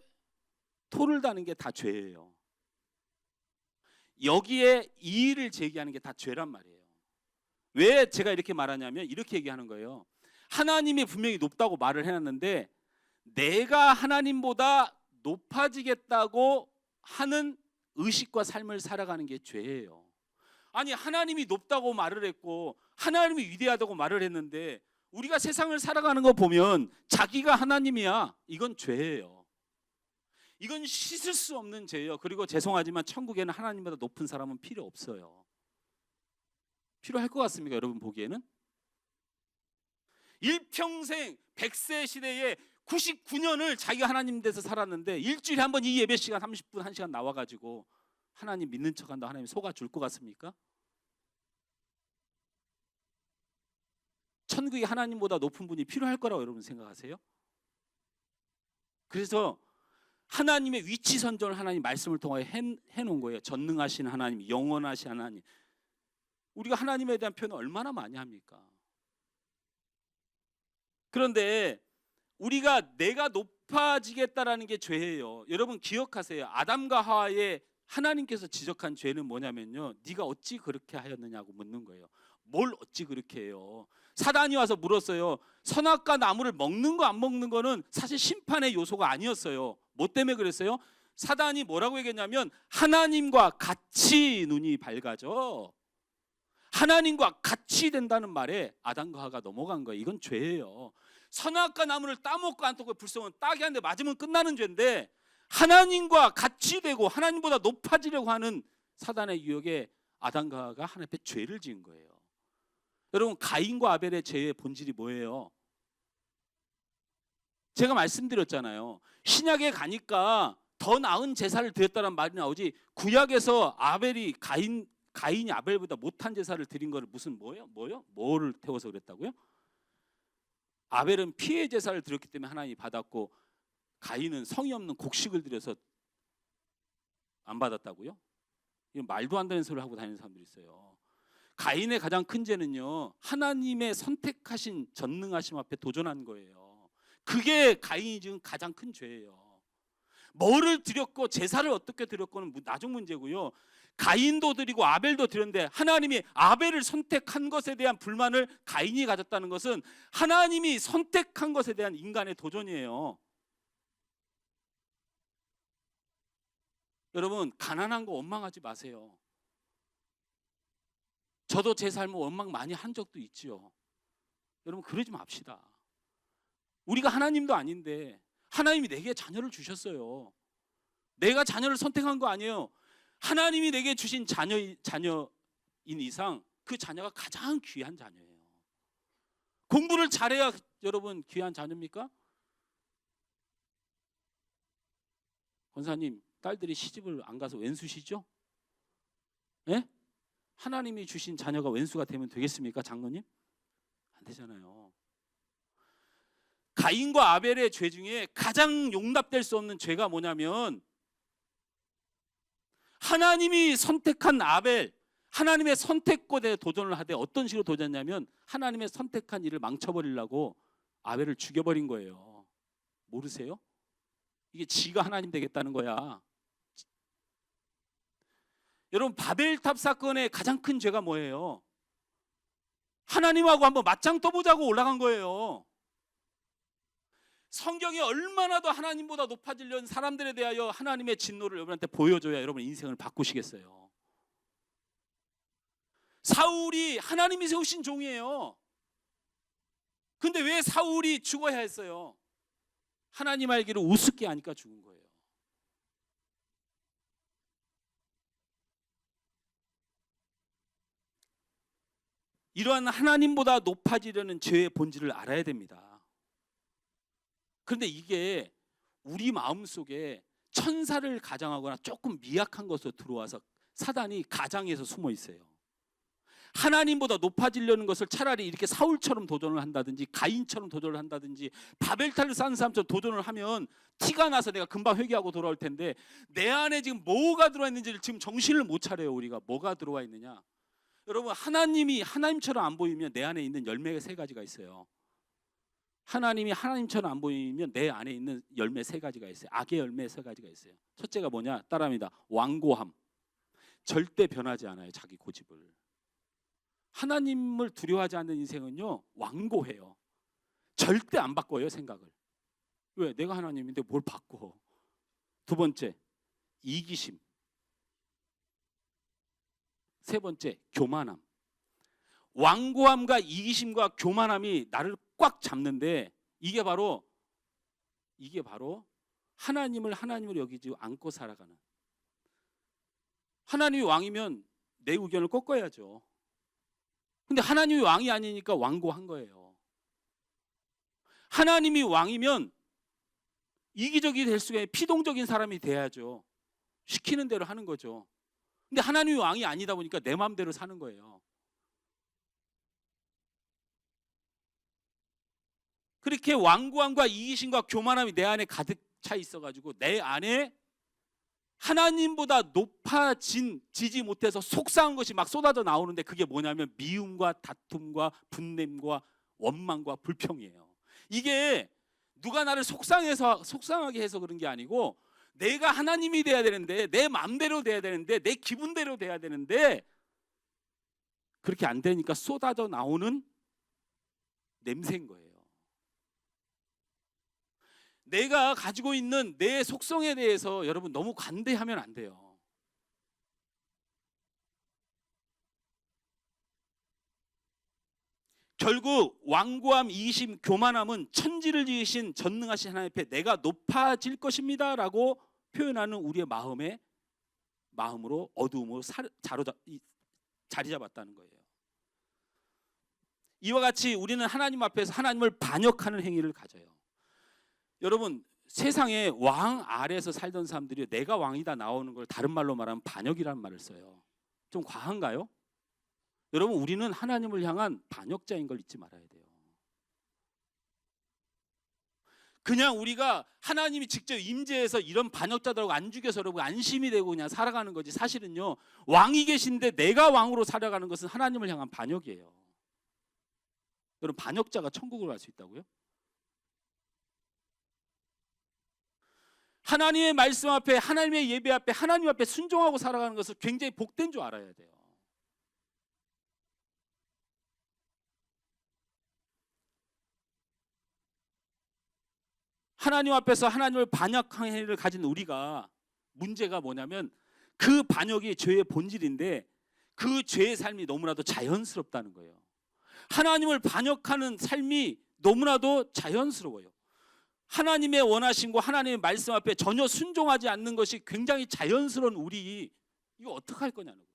토를 다는 게 다 죄예요. 여기에 이의를 제기하는 게 다 죄란 말이에요. 왜 제가 이렇게 말하냐면 이렇게 얘기하는 거예요. 하나님이 분명히 높다고 말을 해놨는데 내가 하나님보다 높아지겠다고 하는 의식과 삶을 살아가는 게 죄예요. 아니 하나님이 높다고 말을 했고 하나님이 위대하다고 말을 했는데 우리가 세상을 살아가는 거 보면 자기가 하나님이야. 이건 죄예요. 이건 씻을 수 없는 죄예요. 그리고 죄송하지만 천국에는 하나님보다 높은 사람은 필요 없어요. 필요할 것 같습니까? 여러분 보기에는? 일평생 100세 시대에 99년을 자기가 하나님 돼서 살았는데 일주일에 한 번 이 예배 시간 30분 1시간 나와가지고 하나님 믿는 척한다 하나님 속아줄 것 같습니까? 천국에 하나님보다 높은 분이 필요할 거라고 여러분 생각하세요? 그래서 하나님의 위치 선정을 하나님 말씀을 통하여 해놓은 거예요. 전능하신 하나님, 영원하신 하나님. 우리가 하나님에 대한 표현을 얼마나 많이 합니까? 그런데 우리가 내가 높아지겠다라는 게 죄예요. 여러분 기억하세요. 아담과 하와의 하나님께서 지적한 죄는 뭐냐면요. 네가 어찌 그렇게 하였느냐고 묻는 거예요. 뭘 어찌 그렇게 해요? 사단이 와서 물었어요. 선악과 나무를 먹는 거 안 먹는 거는 사실 심판의 요소가 아니었어요. 뭐 때문에 그랬어요? 사단이 뭐라고 얘기했냐면 하나님과 같이 눈이 밝아져. 하나님과 같이 된다는 말에 아담과 하와가 넘어간 거예요. 이건 죄예요. 선악과 나무를 따먹고 안 떠고 불성은 딱이 한 대 맞으면 끝나는 죄인데 하나님과 같이 되고 하나님보다 높아지려고 하는 사단의 유혹에 아담과 하와가 하나님 앞에 죄를 지은 거예요. 여러분 가인과 아벨의 죄의 본질이 뭐예요? 제가 말씀드렸잖아요. 신약에 가니까 더 나은 제사를 드렸다는 말이 나오지 구약에서 가인이 아벨보다 못한 제사를 드린 거를 무슨 뭐를 태워서 그랬다고요? 아벨은 피해 제사를 드렸기 때문에 하나님이 받았고 가인은 성이 없는 곡식을 드려서 안 받았다고요? 이건 말도 안 되는 소리를 하고 다니는 사람들이 있어요. 가인의 가장 큰 죄는요. 하나님의 선택하신 전능하심 앞에 도전한 거예요. 그게 가인이 지금 가장 큰 죄예요. 뭐를 드렸고 제사를 어떻게 드렸고는 나중 문제고요. 가인도 드리고 아벨도 드렸는데 하나님이 아벨을 선택한 것에 대한 불만을 가인이 가졌다는 것은 하나님이 선택한 것에 대한 인간의 도전이에요. 여러분 가난한 거 원망하지 마세요. 저도 제 삶을 원망 많이 한 적도 있지요. 여러분 그러지 맙시다. 우리가 하나님도 아닌데 하나님이 내게 자녀를 주셨어요. 내가 자녀를 선택한 거 아니에요. 하나님이 내게 주신 자녀인 이상 그 자녀가 가장 귀한 자녀예요. 공부를 잘해야 여러분 귀한 자녀입니까? 권사님 딸들이 시집을 안 가서 왼수시죠? 예? 하나님이 주신 자녀가 왼수가 되면 되겠습니까? 장로님? 안 되잖아요. 가인과 아벨의 죄 중에 가장 용납될 수 없는 죄가 뭐냐면 하나님이 선택한 아벨, 하나님의 선택권에 도전을 하되 어떤 식으로 도전했냐면 하나님의 선택한 일을 망쳐버리려고 아벨을 죽여버린 거예요. 모르세요? 이게 지가 하나님 되겠다는 거야. 여러분 바벨탑 사건의 가장 큰 죄가 뭐예요? 하나님하고 한번 맞짱 떠보자고 올라간 거예요. 성경이 얼마나 더 하나님보다 높아지려는 사람들에 대하여 하나님의 진노를 여러분한테 보여줘야 여러분 인생을 바꾸시겠어요. 사울이 하나님이 세우신 종이에요. 근데 왜 사울이 죽어야 했어요? 하나님 알기를 우습게 하니까 죽은 거예요. 이러한 하나님보다 높아지려는 죄의 본질을 알아야 됩니다. 그런데 이게 우리 마음속에 천사를 가장하거나 조금 미약한 것으로 들어와서 사단이 가장해서 숨어 있어요. 하나님보다 높아지려는 것을 차라리 이렇게 사울처럼 도전을 한다든지 가인처럼 도전을 한다든지 바벨탑을 쌓는 사람처럼 도전을 하면 티가 나서 내가 금방 회개하고 돌아올 텐데, 내 안에 지금 뭐가 들어와 있는지를 지금 정신을 못 차려요. 우리가 뭐가 들어와 있느냐. 여러분, 하나님이 하나님처럼 안 보이면 내 안에 있는 열매가 세 가지가 있어요. 하나님이 하나님처럼 안 보이면 내 안에 있는 열매 세 가지가 있어요. 악의 열매 세 가지가 있어요. 첫째가 뭐냐? 따라합니다. 완고함. 절대 변하지 않아요. 자기 고집을. 하나님을 두려워하지 않는 인생은요, 완고해요. 절대 안 바꿔요, 생각을. 왜? 내가 하나님인데 뭘 바꿔. 두 번째, 이기심. 세 번째, 교만함. 완고함과 이기심과 교만함이 나를 꽉 잡는데, 이게 바로 하나님을 하나님으로 여기지 않고 살아가는. 하나님이 왕이면 내 의견을 꺾어야죠. 근데 하나님이 왕이 아니니까 완고한 거예요. 하나님이 왕이면 이기적이 될 수가 있는 피동적인 사람이 돼야죠. 시키는 대로 하는 거죠. 근데 하나님이 왕이 아니다 보니까 내 마음대로 사는 거예요. 그렇게 완고함과 이기심과 교만함이 내 안에 가득 차 있어가지고 내 안에 하나님보다 높아지지 못해서 속상한 것이 막 쏟아져 나오는데, 그게 뭐냐면 미움과 다툼과 분냄과 원망과 불평이에요. 이게 누가 나를 속상하게 해서 그런 게 아니고, 내가 하나님이 돼야 되는데, 내 마음대로 돼야 되는데, 내 기분대로 돼야 되는데, 그렇게 안 되니까 쏟아져 나오는 냄새인 거예요. 내가 가지고 있는 내 속성에 대해서 여러분 너무 관대하면 안 돼요. 결국 완고함, 이기심, 교만함은 천지를 지으신 전능하신 하나님 앞에 내가 높아질 것입니다 라고 표현하는 우리의 마음으로 어두움으로 자리 잡았다는 거예요. 이와 같이 우리는 하나님 앞에서 하나님을 반역하는 행위를 가져요. 여러분, 세상에 왕 아래에서 살던 사람들이 내가 왕이다 나오는 걸 다른 말로 말하면 반역이라는 말을 써요. 좀 과한가요? 여러분, 우리는 하나님을 향한 반역자인 걸 잊지 말아야 돼요. 그냥 우리가 하나님이 직접 임재해서 이런 반역자들하고 안 죽여서 여러분 안심이 되고 그냥 살아가는 거지, 사실은요, 왕이 계신데 내가 왕으로 살아가는 것은 하나님을 향한 반역이에요. 여러분, 반역자가 천국을 갈 수 있다고요? 하나님의 말씀 앞에, 하나님의 예배 앞에, 하나님 앞에 순종하고 살아가는 것은 굉장히 복된 줄 알아야 돼요. 하나님 앞에서 하나님을 반역한 행위를 가진 우리가, 문제가 뭐냐면 그 반역이 죄의 본질인데 그 죄의 삶이 너무나도 자연스럽다는 거예요. 하나님을 반역하는 삶이 너무나도 자연스러워요. 하나님의 원하심과 하나님의 말씀 앞에 전혀 순종하지 않는 것이 굉장히 자연스러운 우리, 이거 어떡할 거냐는 거예요.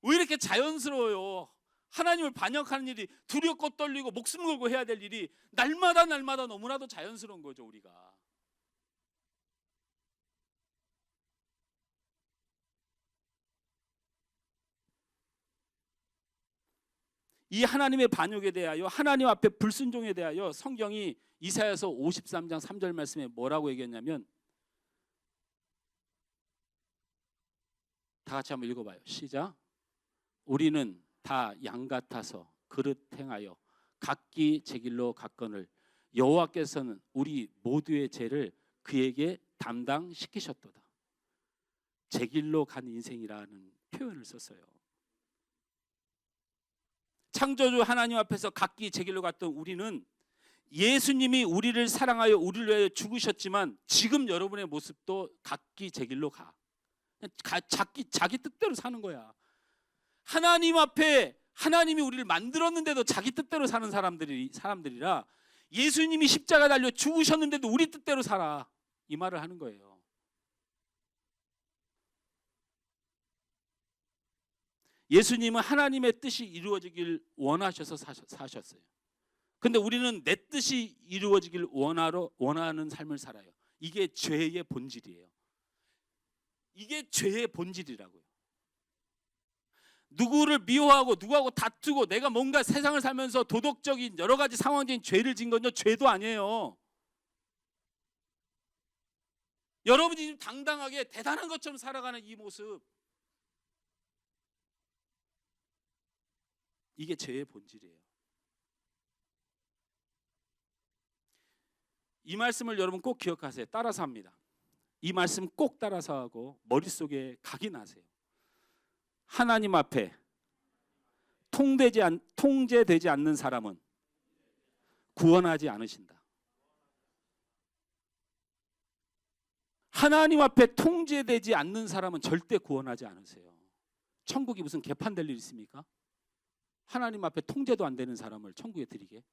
왜 이렇게 자연스러워요? 하나님을 반역하는 일이 두렵고 떨리고 목숨 걸고 해야 될 일이 날마다 너무나도 자연스러운 거죠, 우리가. 이 하나님의 반역에 대하여, 하나님 앞에 불순종에 대하여 성경이 이사야서 53장 3절 말씀에 뭐라고 얘기했냐면, 다 같이 한번 읽어봐요. 시작. 우리는 다 양 같아서 그릇 행하여 각기 제 길로 갔거늘 여호와께서는 우리 모두의 죄를 그에게 담당시키셨도다. 제 길로 간 인생이라는 표현을 썼어요. 창조주 하나님 앞에서 각기 제 길로 갔던 우리는, 예수님이 우리를 사랑하여 우리를 위하여 죽으셨지만 지금 여러분의 모습도 각기 제 길로 가. 자기 뜻대로 사는 거야. 하나님 앞에 하나님이 우리를 만들었는데도 자기 뜻대로 사는 사람들이라, 예수님이 십자가 달려 죽으셨는데도 우리 뜻대로 살아, 이 말을 하는 거예요. 예수님은 하나님의 뜻이 이루어지길 원하셔서 사셨어요. 근데 우리는 내 뜻이 이루어지길 원하는 삶을 살아요. 이게 죄의 본질이에요. 이게 죄의 본질이라고요. 누구를 미워하고 누구하고 다투고 내가 뭔가 세상을 살면서 도덕적인 여러 가지 상황적인 죄를 진 건요 죄도 아니에요. 여러분이 지금 당당하게 대단한 것처럼 살아가는 이 모습, 이게 죄의 본질이에요. 이 말씀을 여러분 꼭 기억하세요. 따라서 합니다. 이 말씀 꼭 따라서 하고 머릿속에 각인하세요. 하나님 앞에 통제되지 않는 사람은 구원하지 않으신다. 하나님 앞에 통제되지 않는 사람은 절대 구원하지 않으세요. 천국이 무슨 개판될 일 있습니까? 하나님 앞에 통제도 안 되는 사람을 천국에 들이게.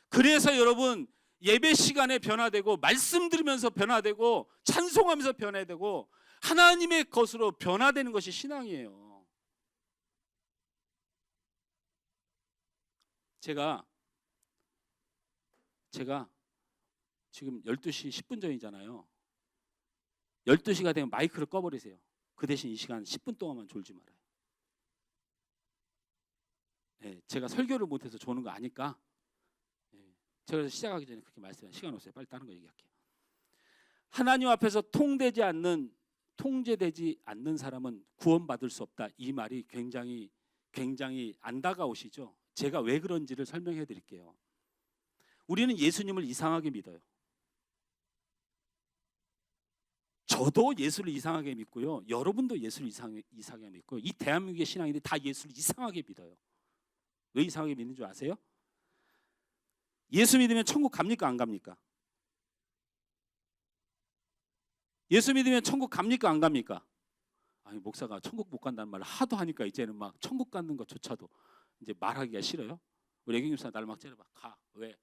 그래서 여러분 예배 시간에 변화되고 말씀 들으면서 변화되고 찬송하면서 변화되고 하나님의 것으로 변화되는 것이 신앙이에요. 제가 지금 12시 10분 전이잖아요. 12시가 되면 마이크를 꺼버리세요. 그 대신 이 시간 10분 동안만 졸지 말아요. 네, 제가 설교를 못해서 조는 거 아니까. 네, 제가 그래서 시작하기 전에 그렇게 말씀해요. 시간 없어요. 빨리 다른 거 얘기할게요. 하나님 앞에서 통제되지 않는 사람은 구원받을 수 없다. 이 말이 굉장히 안 다가오시죠? 제가 왜 그런지를 설명해 드릴게요. 우리는 예수님을 이상하게 믿어요. 저도 예수를 이상하게 믿고요. 여러분도 예수를 이상하게 믿고요. 이 대한민국의 신앙인들이 다 예수를 이상하게 믿어요. 왜 이상하게 믿는 줄 아세요? 예수 믿으면 천국 갑니까 안 갑니까? 예수 믿으면 천국 갑니까 안 갑니까? 아니 목사가 천국 못 간다는 말을 하도 하니까 이제는 막 천국 가는 것조차도 이제 말하기가 싫어요. 우리 애기 집사 나를 막 째려봐. 가. 왜?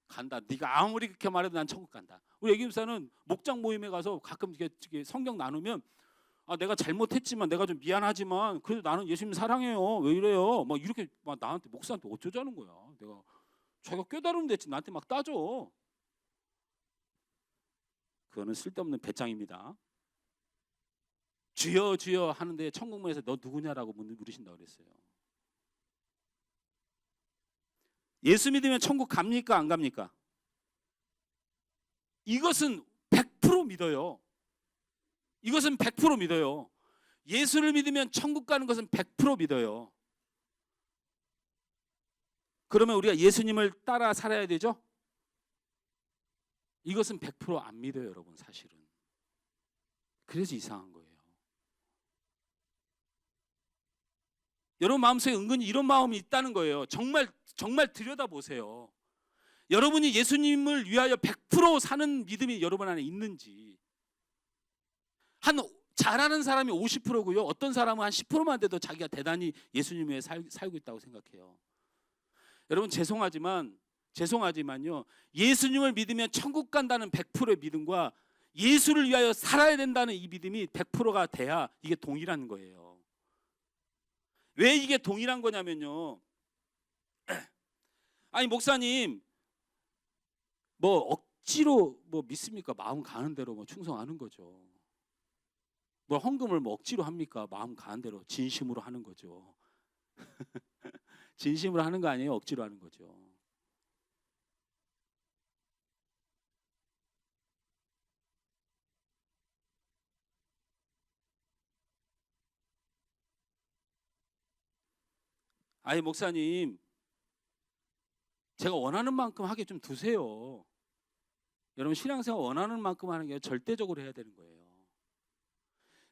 간다. 네가 아무리 그렇게 말해도 난 천국 간다. 우리 애기 집사는 목장 모임에 가서 가끔 이렇게 성경 나누면 내가 잘못했지만 내가 좀 미안하지만 그래도 나는 예수님 사랑해요. 왜 이래요? 막 이렇게 막 나한테 목사한테 어쩌자는 거야. 내가 자기가 깨달으면 됐지 나한테 막 따져. 그거는 쓸데없는 배짱입니다. 주여 주여 하는데 천국문에서 너 누구냐라고 물으신다고 그랬어요. 예수 믿으면 천국 갑니까 안 갑니까? 이것은 100% 믿어요. 이것은 100% 믿어요. 예수를 믿으면 천국 가는 것은 100% 믿어요. 그러면 우리가 예수님을 따라 살아야 되죠? 이것은 100% 안 믿어요, 여러분, 사실은. 그래서 이상한 거예요. 여러분 마음속에 은근히 이런 마음이 있다는 거예요. 정말 들여다보세요. 여러분이 예수님을 위하여 100% 사는 믿음이 여러분 안에 있는지. 잘하는 사람이 50%고요. 어떤 사람은 한 10%만 돼도 자기가 대단히 예수님 위해 살고 있다고 생각해요. 여러분 죄송하지만요. 예수님을 믿으면 천국 간다는 100%의 믿음과 예수를 위하여 살아야 된다는 이 믿음이 100%가 돼야 이게 동일한 거예요. 왜 이게 동일한 거냐면요. 아니 목사님 뭐 억지로 뭐 믿습니까? 마음 가는 대로 뭐 충성하는 거죠. 뭐 헌금을 뭐 억지로 합니까? 마음 가는 대로 진심으로 하는 거죠. 진심으로 하는 거 아니에요? 억지로 하는 거죠. 아니 목사님 제가 원하는 만큼 하게 좀 두세요. 여러분 신앙생활 원하는 만큼 하는 게 절대적으로 해야 되는 거예요.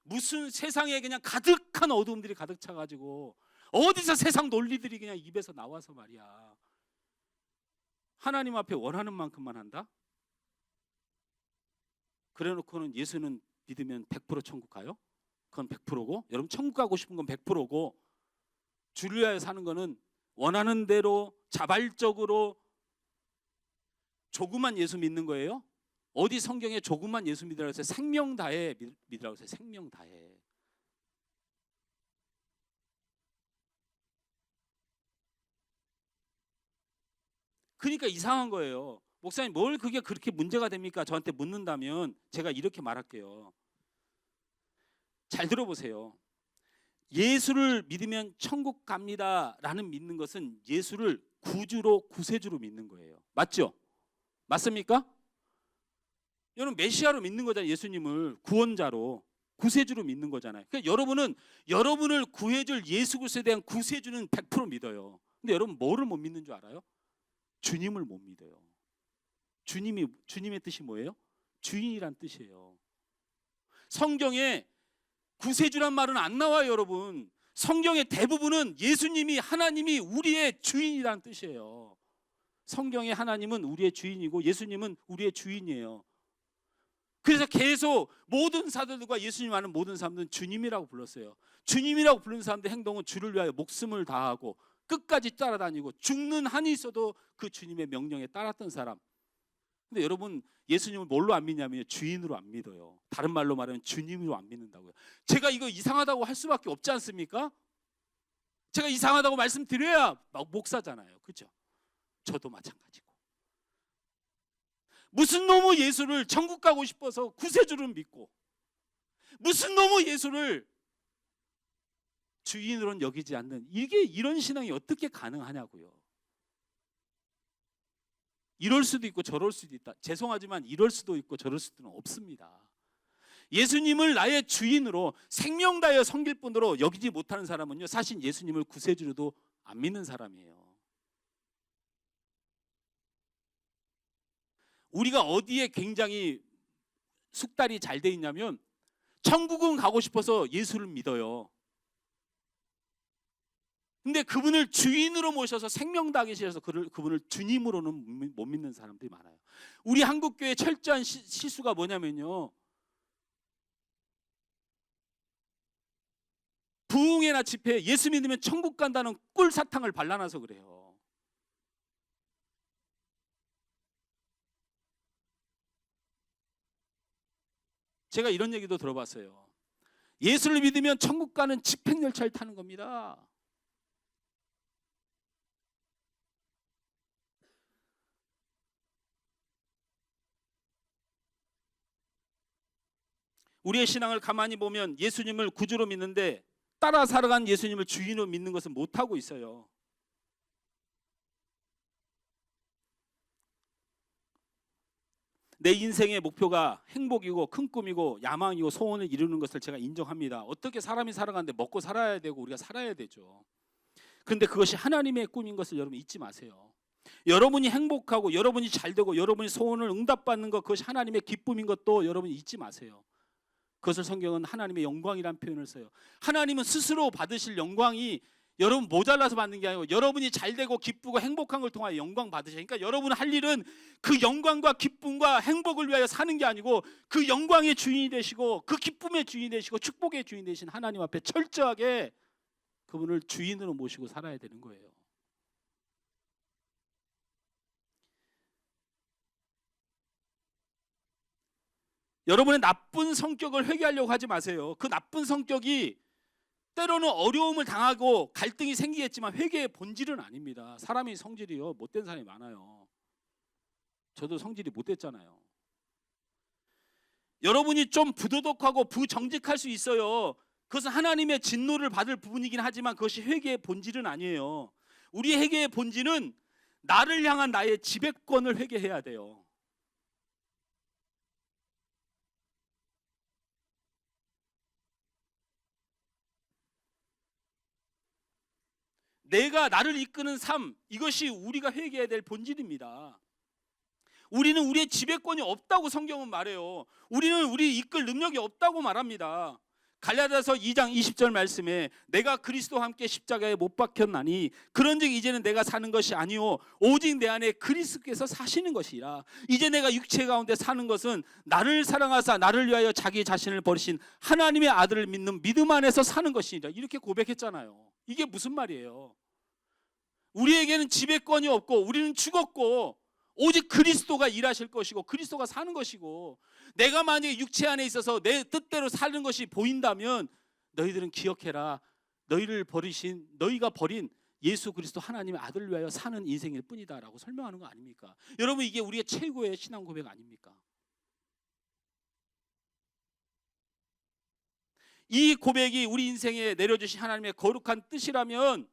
무슨 세상에 그냥 가득한 어두움들이 가득 차가지고 어디서 세상 논리들이 그냥 입에서 나와서 말이야. 하나님 앞에 원하는 만큼만 한다? 그래놓고는 예수는 믿으면 100% 천국 가요? 그건 100%고 여러분 천국 가고 싶은 건 100%고 주를 위하여 사는 거는 원하는 대로 자발적으로 조그만 예수 믿는 거예요? 어디 성경에 조그만 예수 믿으라고 해서 생명 다해 믿으라고 해서 생명 다해. 그러니까 이상한 거예요. 목사님 뭘 그게 그렇게 문제가 됩니까? 저한테 묻는다면 제가 이렇게 말할게요. 잘 들어보세요. 예수를 믿으면 천국 갑니다라는 믿는 것은 예수를 구주로 구세주로 믿는 거예요. 맞죠? 맞습니까? 여러분 메시아로 믿는 거잖아요. 예수님을 구원자로 구세주로 믿는 거잖아요. 그러니까 여러분은 여러분을 구해줄 예수 그리스도에 대한 구세주는 100% 믿어요. 근데 여러분 뭐를 못 믿는 줄 알아요? 주님을 못 믿어요. 주님의 뜻이 뭐예요? 주인이란 뜻이에요. 성경에 구세주란 말은 안 나와요, 여러분. 성경의 대부분은 예수님이 하나님이 우리의 주인이란 뜻이에요. 성경의 하나님은 우리의 주인이고 예수님은 우리의 주인이에요. 그래서 계속 모든 사도들과 예수님 아는 모든 사람들은 주님이라고 불렀어요. 주님이라고 부르는 사람들 행동은 주를 위하여 목숨을 다하고 끝까지 따라다니고 죽는 한이 있어도 그 주님의 명령에 따랐던 사람. 근데 여러분 예수님을 뭘로 안 믿냐면 주인으로 안 믿어요. 다른 말로 말하면 주님으로 안 믿는다고요. 제가 이거 이상하다고 할 수밖에 없지 않습니까? 제가 이상하다고 말씀드려야 목사잖아요. 그렇죠? 저도 마찬가지고. 무슨 놈의 예수를 천국 가고 싶어서 구세주를 믿고 무슨 놈의 예수를 주인으로는 여기지 않는 이런 신앙이 어떻게 가능하냐고요. 이럴 수도 있고 저럴 수도 있다. 죄송하지만 이럴 수도 있고 저럴 수도 없습니다. 예수님을 나의 주인으로 생명 다하여 섬길 뿐으로 여기지 못하는 사람은요 사실 예수님을 구세주로도 안 믿는 사람이에요. 우리가 어디에 굉장히 숙달이 잘 돼 있냐면 천국은 가고 싶어서 예수를 믿어요. 근데 그분을 주인으로 모셔서 생명 다하기 싫어서 그분을 주님으로는 못 믿는 사람들이 많아요. 우리 한국교회 철저한 실수가 뭐냐면요, 부흥회나 집회에 예수 믿으면 천국 간다는 꿀사탕을 발라놔서 그래요. 제가 이런 얘기도 들어봤어요. 예수를 믿으면 천국 가는 집행열차를 타는 겁니다. 우리의 신앙을 가만히 보면 예수님을 구주로 믿는데 따라 살아간 예수님을 주인으로 믿는 것은 못하고 있어요. 내 인생의 목표가 행복이고 큰 꿈이고 야망이고 소원을 이루는 것을 제가 인정합니다. 어떻게 사람이 살아가는데 먹고 살아야 되고 우리가 살아야 되죠. 그런데 그것이 하나님의 꿈인 것을 여러분 잊지 마세요. 여러분이 행복하고 여러분이 잘되고 여러분이 소원을 응답받는 것, 그것이 하나님의 기쁨인 것도 여러분 잊지 마세요. 그것을 성경은 하나님의 영광이라는 표현을 써요. 하나님은 스스로 받으실 영광이 여러분 모자라서 받는 게 아니고 여러분이 잘되고 기쁘고 행복한 걸 통하여 영광 받으셔요. 그러니까 여러분 할 일은 그 영광과 기쁨과 행복을 위하여 사는 게 아니고 그 영광의 주인이 되시고 그 기쁨의 주인이 되시고 축복의 주인이 되신 하나님 앞에 철저하게 그분을 주인으로 모시고 살아야 되는 거예요. 여러분의 나쁜 성격을 회개하려고 하지 마세요. 그 나쁜 성격이 때로는 어려움을 당하고 갈등이 생기겠지만 회개의 본질은 아닙니다. 사람이 성질이요 못된 사람이 많아요. 저도 성질이 못됐잖아요. 여러분이 좀 부도덕하고 부정직할 수 있어요. 그것은 하나님의 진노를 받을 부분이긴 하지만 그것이 회개의 본질은 아니에요. 우리의 회개의 본질은 나를 향한 나의 지배권을 회개해야 돼요. 내가 나를 이끄는 삶, 이것이 우리가 회개해야 될 본질입니다. 우리는 우리의 지배권이 없다고 성경은 말해요. 우리는 우리 이끌 능력이 없다고 말합니다. 갈라디아서 2장 20절 말씀에 내가 그리스도와 함께 십자가에 못 박혔나니 그런즉 이제는 내가 사는 것이 아니요 오직 내 안에 그리스도께서 사시는 것이라. 이제 내가 육체 가운데 사는 것은 나를 사랑하사 나를 위하여 자기 자신을 버리신 하나님의 아들을 믿는 믿음 안에서 사는 것이니라. 이렇게 고백했잖아요. 이게 무슨 말이에요? 우리에게는 지배권이 없고 우리는 죽었고 오직 그리스도가 일하실 것이고 그리스도가 사는 것이고, 내가 만약에 육체 안에 있어서 내 뜻대로 사는 것이 보인다면 너희들은 기억해라. 너희가 버린 예수 그리스도 하나님의 아들을 위하여 사는 인생일 뿐이다 라고 설명하는 거 아닙니까? 여러분 이게 우리의 최고의 신앙 고백 아닙니까? 이 고백이 우리 인생에 내려주신 하나님의 거룩한 뜻이라면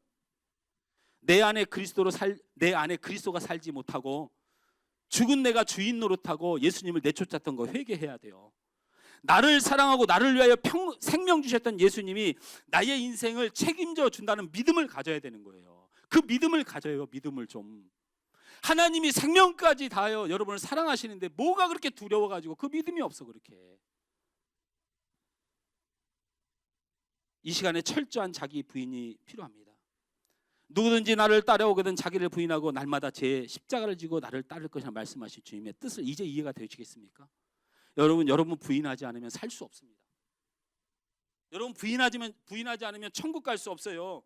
내 안에 그리스도가 살지 못하고 죽은 내가 주인 노릇하고 예수님을 내쫓았던 거 회개해야 돼요. 나를 사랑하고 나를 위하여 생명 주셨던 예수님이 나의 인생을 책임져 준다는 믿음을 가져야 되는 거예요. 그 믿음을 가져요. 믿음을 좀. 하나님이 생명까지 다하여 여러분을 사랑하시는데 뭐가 그렇게 두려워가지고 그 믿음이 없어. 그렇게 이 시간에 철저한 자기 부인이 필요합니다. 누구든지 나를 따라오거든 자기를 부인하고 날마다 제 십자가를 지고 나를 따를 것이라 말씀하신 주님의 뜻을 이제 이해가 되시겠습니까? 여러분 부인하지 않으면 살 수 없습니다. 여러분 부인하지 않으면 천국 갈 수 없어요.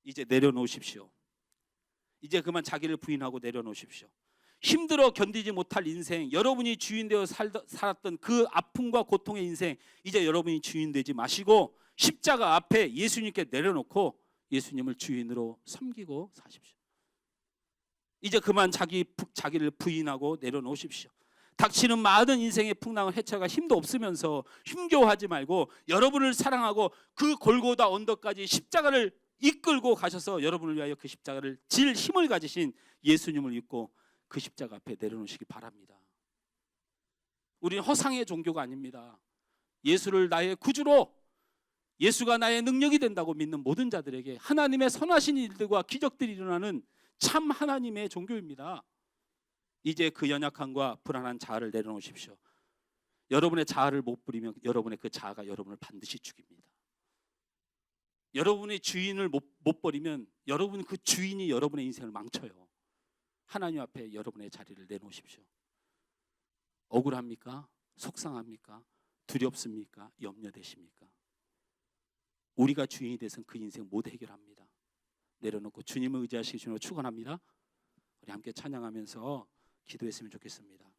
이제 내려놓으십시오. 이제 그만 자기를 부인하고 내려놓으십시오. 힘들어 견디지 못할 인생, 여러분이 주인 되어 살았던 그 아픔과 고통의 인생, 이제 여러분이 주인 되지 마시고 십자가 앞에 예수님께 내려놓고 예수님을 주인으로 섬기고 사십시오. 이제 그만 자기를 부인하고 내려놓으십시오. 닥치는 많은 인생의 풍랑을 헤쳐가 힘도 없으면서 힘겨워하지 말고 여러분을 사랑하고 그 골고다 언덕까지 십자가를 이끌고 가셔서 여러분을 위하여 그 십자가를 질 힘을 가지신 예수님을 믿고 그 십자가 앞에 내려놓으시기 바랍니다. 우리는 허상의 종교가 아닙니다. 예수를 나의 구주로, 예수가 나의 능력이 된다고 믿는 모든 자들에게 하나님의 선하신 일들과 기적들이 일어나는 참 하나님의 종교입니다. 이제 그 연약함과 불안한 자아를 내려놓으십시오. 여러분의 자아를 못 부리면 여러분의 그 자아가 여러분을 반드시 죽입니다. 여러분의 주인을 못 버리면 여러분 그 주인이 여러분의 인생을 망쳐요. 하나님 앞에 여러분의 자리를 내놓으십시오. 억울합니까? 속상합니까? 두렵습니까? 염려되십니까? 우리가 주인이 돼서는 그 인생 못 해결합니다. 내려놓고 주님을 의지하시기 주님으로 축원합니다. 우리 함께 찬양하면서 기도했으면 좋겠습니다.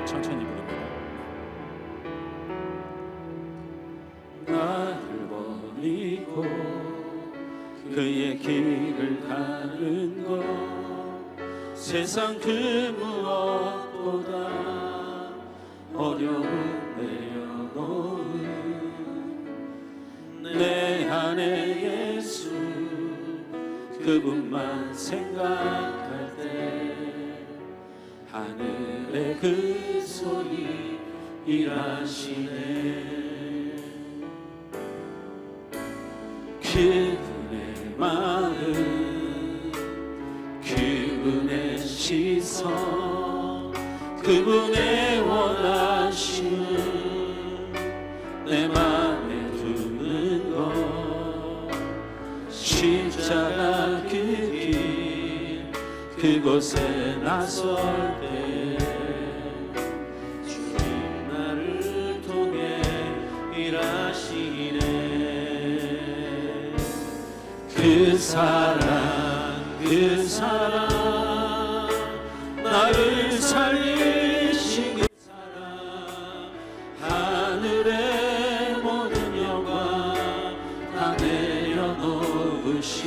천천히 부릅니다. 나를 버리고 그의 길을 가는 것 세상 그 무엇보다 어려움 내려놓은 내 안에 예수 그분만 생각할 때 하늘의 그 소리 일하시네. 그분의 마음 그분의 시선 그분의 원하심을 내 맘에 두는 것 십자가 그 길 그곳에 나설 때 주님 나를 통해 일하시네. 그 사랑 나를 살리신 그 사랑 하늘의 모든 영광 다 내려놓으신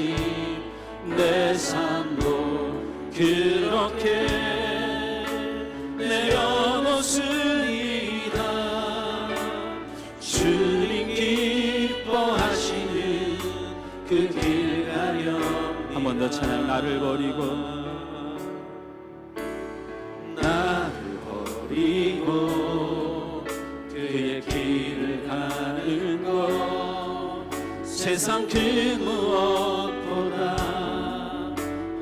내 삶도 그렇게 내려놓으리이다. 주님 기뻐하시는 그 길 가려 한 번 더 찬양. 나를 버리고 그의 길을 가는 것 세상 그 무엇보다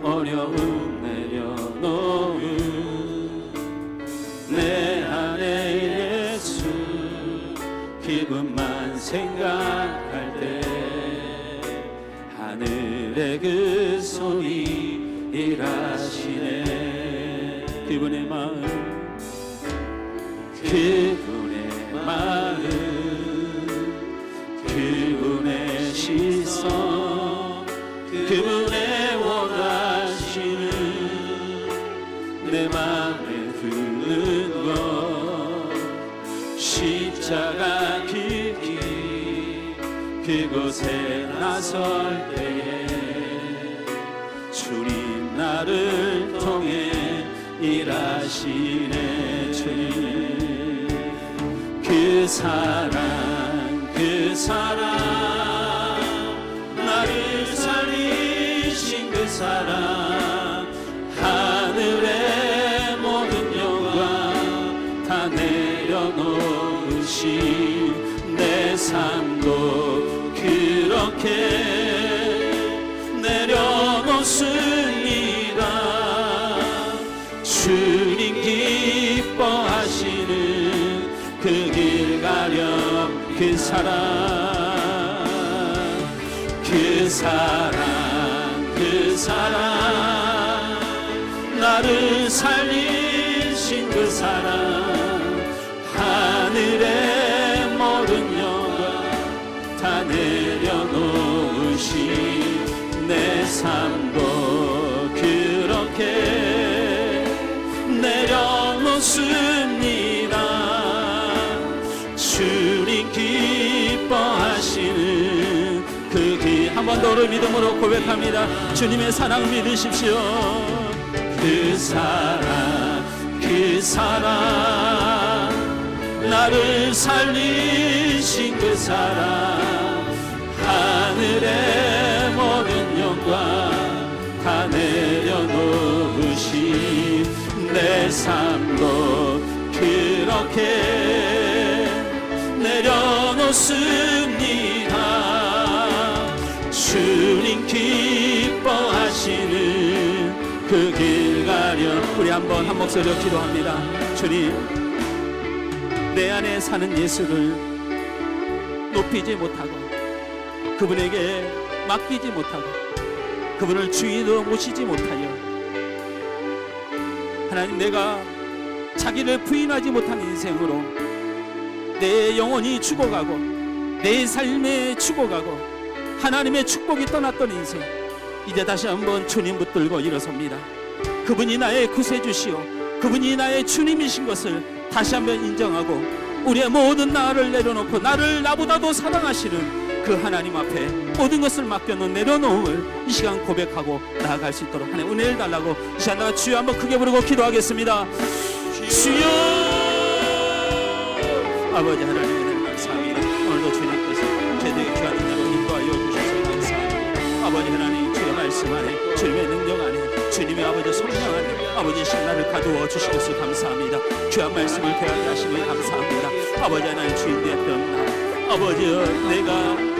어려움 내려놓은 내 안에 예수 그분만 생각할 때 하늘의 그 소리 일하시네. 그분의 마음 그분 그곳에 나설 때에 주님 나를 통해 일하시네. 주님 그 사랑 나를 살리신 그 사랑 하늘의 모든 영광 다 내려놓으신 내 삶도 그렇게 내려놓습니다. 주님 기뻐하시는 그 길 가렴 그 사랑 나를 살리신 그 사랑 하늘의 모든 영광 다 내려놓으신 내 삶도 그렇게 내려놓습니다. 주님 기뻐하시는 그 길 한 번 더 믿음으로 고백합니다. 주님의 사랑 믿으십시오. 그 사랑 나를 살리신 그 사랑 하늘의 모든 영광 다 내려놓으신 내 삶도 그렇게 내려놓습니다. 주님 기뻐하시는 그 길 가렴. 우리 한번 한 목소리로 기도합니다. 주님 내 안에 사는 예수를 높이지 못하고 그분에게 맡기지 못하고 그분을 주인으로 모시지 못하여 하나님 내가 자기를 부인하지 못한 인생으로 내 영혼이 죽어가고 내 삶에 죽어가고 하나님의 축복이 떠났던 인생, 이제 다시 한번 주님 붙들고 일어섭니다. 그분이 나의 구세주시오 그분이 나의 주님이신 것을 다시 한번 인정하고 우리의 모든 나를 내려놓고 나를 나보다도 사랑하시는 그 하나님 앞에 모든 것을 맡겨놓은 내려놓음을 이 시간 고백하고 나아갈 수 있도록 하나님 은혜를 달라고 이 시간 내가 주여 한번 크게 부르고 기도하겠습니다. 주여 아버지 하나님 은혜를 감사합니다. 오늘도 주님께서 제대로 귀한 은혜로 인도하여 주셔서 감사합니다. 아버지 하나님 주의 말씀 안에 주님의 능력 안에 주님의 아버지 성령 안에 아버지 신나를 가두어 주시겠어 감사합니다. 귀한 말씀을 배하게 하시니 감사합니다. 아버지 하나님 주인 되었던 나 아버지 내가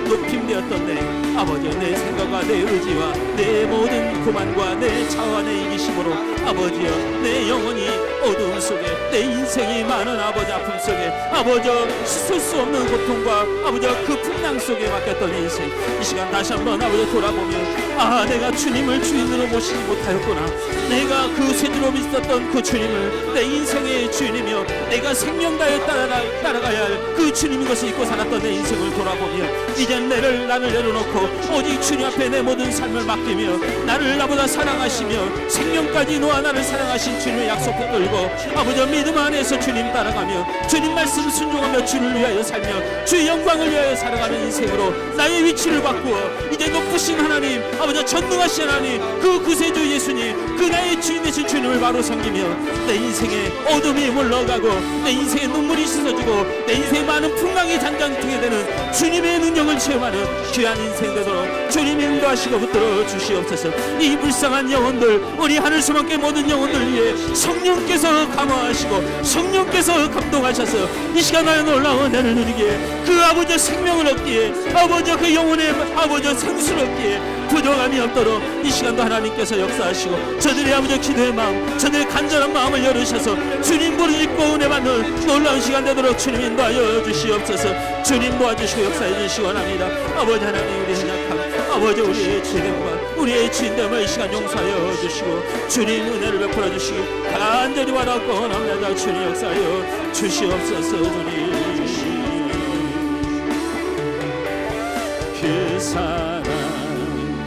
높임되었던 내 아버지 내 생각과 내 의지와 내 모든 교만과 내 자아와 내 이기심으로 아버지여 내 영혼이 어두움 속에 내 인생이 많은 아버지 아픔 속에 아버지 씻을 수 없는 고통과 아버지 그 풍랑 속에 맡겼던 인생 이 시간 다시 한번 아버지 돌아보면 아 내가 주님을 주인으로 모시지 못하였구나. 내가 그 쇠지로 믿었던 그 주님을 내 인생의 주인이며 내가 생명 다해 따라가야 할 그 주님인 것을 잊고 살았던 내 인생을 돌아보며 이젠 나를 내려놓고 오직 주님 앞에 내 모든 삶을 맡기며 나를 나보다 사랑하시며 생명까지 놓아 나를 사랑하신 주님의 약속 붙들고 아버지 믿음 안에서 주님 따라가며 주님 말씀 순종하며 주를 위하여 살며 주의 영광을 위하여 살아가는 인생으로 나의 위치를 바꾸어 이제 높으신 하나님 아버지 전능하신 하나님 그 구세주 예수님 그 나의 주인 되신 주님을 바로 섬기며 내 인생에 어둠이 물러가고 내 인생에 눈물이 씻어지고 내 인생에 많은 풍랑이 잔잔하게 되는 주님의 능력을 체험하는 귀한 인생 되도록 주님 인도하시고 붙들어 주시옵소서. 이 불쌍한 영혼들 우리 하늘수만께 모든 영혼들 위해 성령께서 감화하시고 성령께서 감동하셔서 이 시간 나의 놀라운 은혜를 누리기에 그 아버지 생명을 얻기에 아버지 그 영혼의 아버지 생수를 얻기에 부족함이 없도록 이 시간도 하나님께서 역사하시고 저들의 아버지 기도의 마음 저들의 간절한 마음을 열으셔서 주님 부르짖고 은혜 받는 놀라운 시간 되도록 주님 인도하여 주시옵소서. 주님 도와주시고 역사해 주시기 원합니다. 아버지 하나님 우리의 연약함 아버지 우리의 죄됨과 우리의 주인됨을 이 시간 용서하여 주시고 주님 은혜를 베풀어 주시기 간절히 바라고 원합니다. 주님 역사하여 주시옵소서. 주님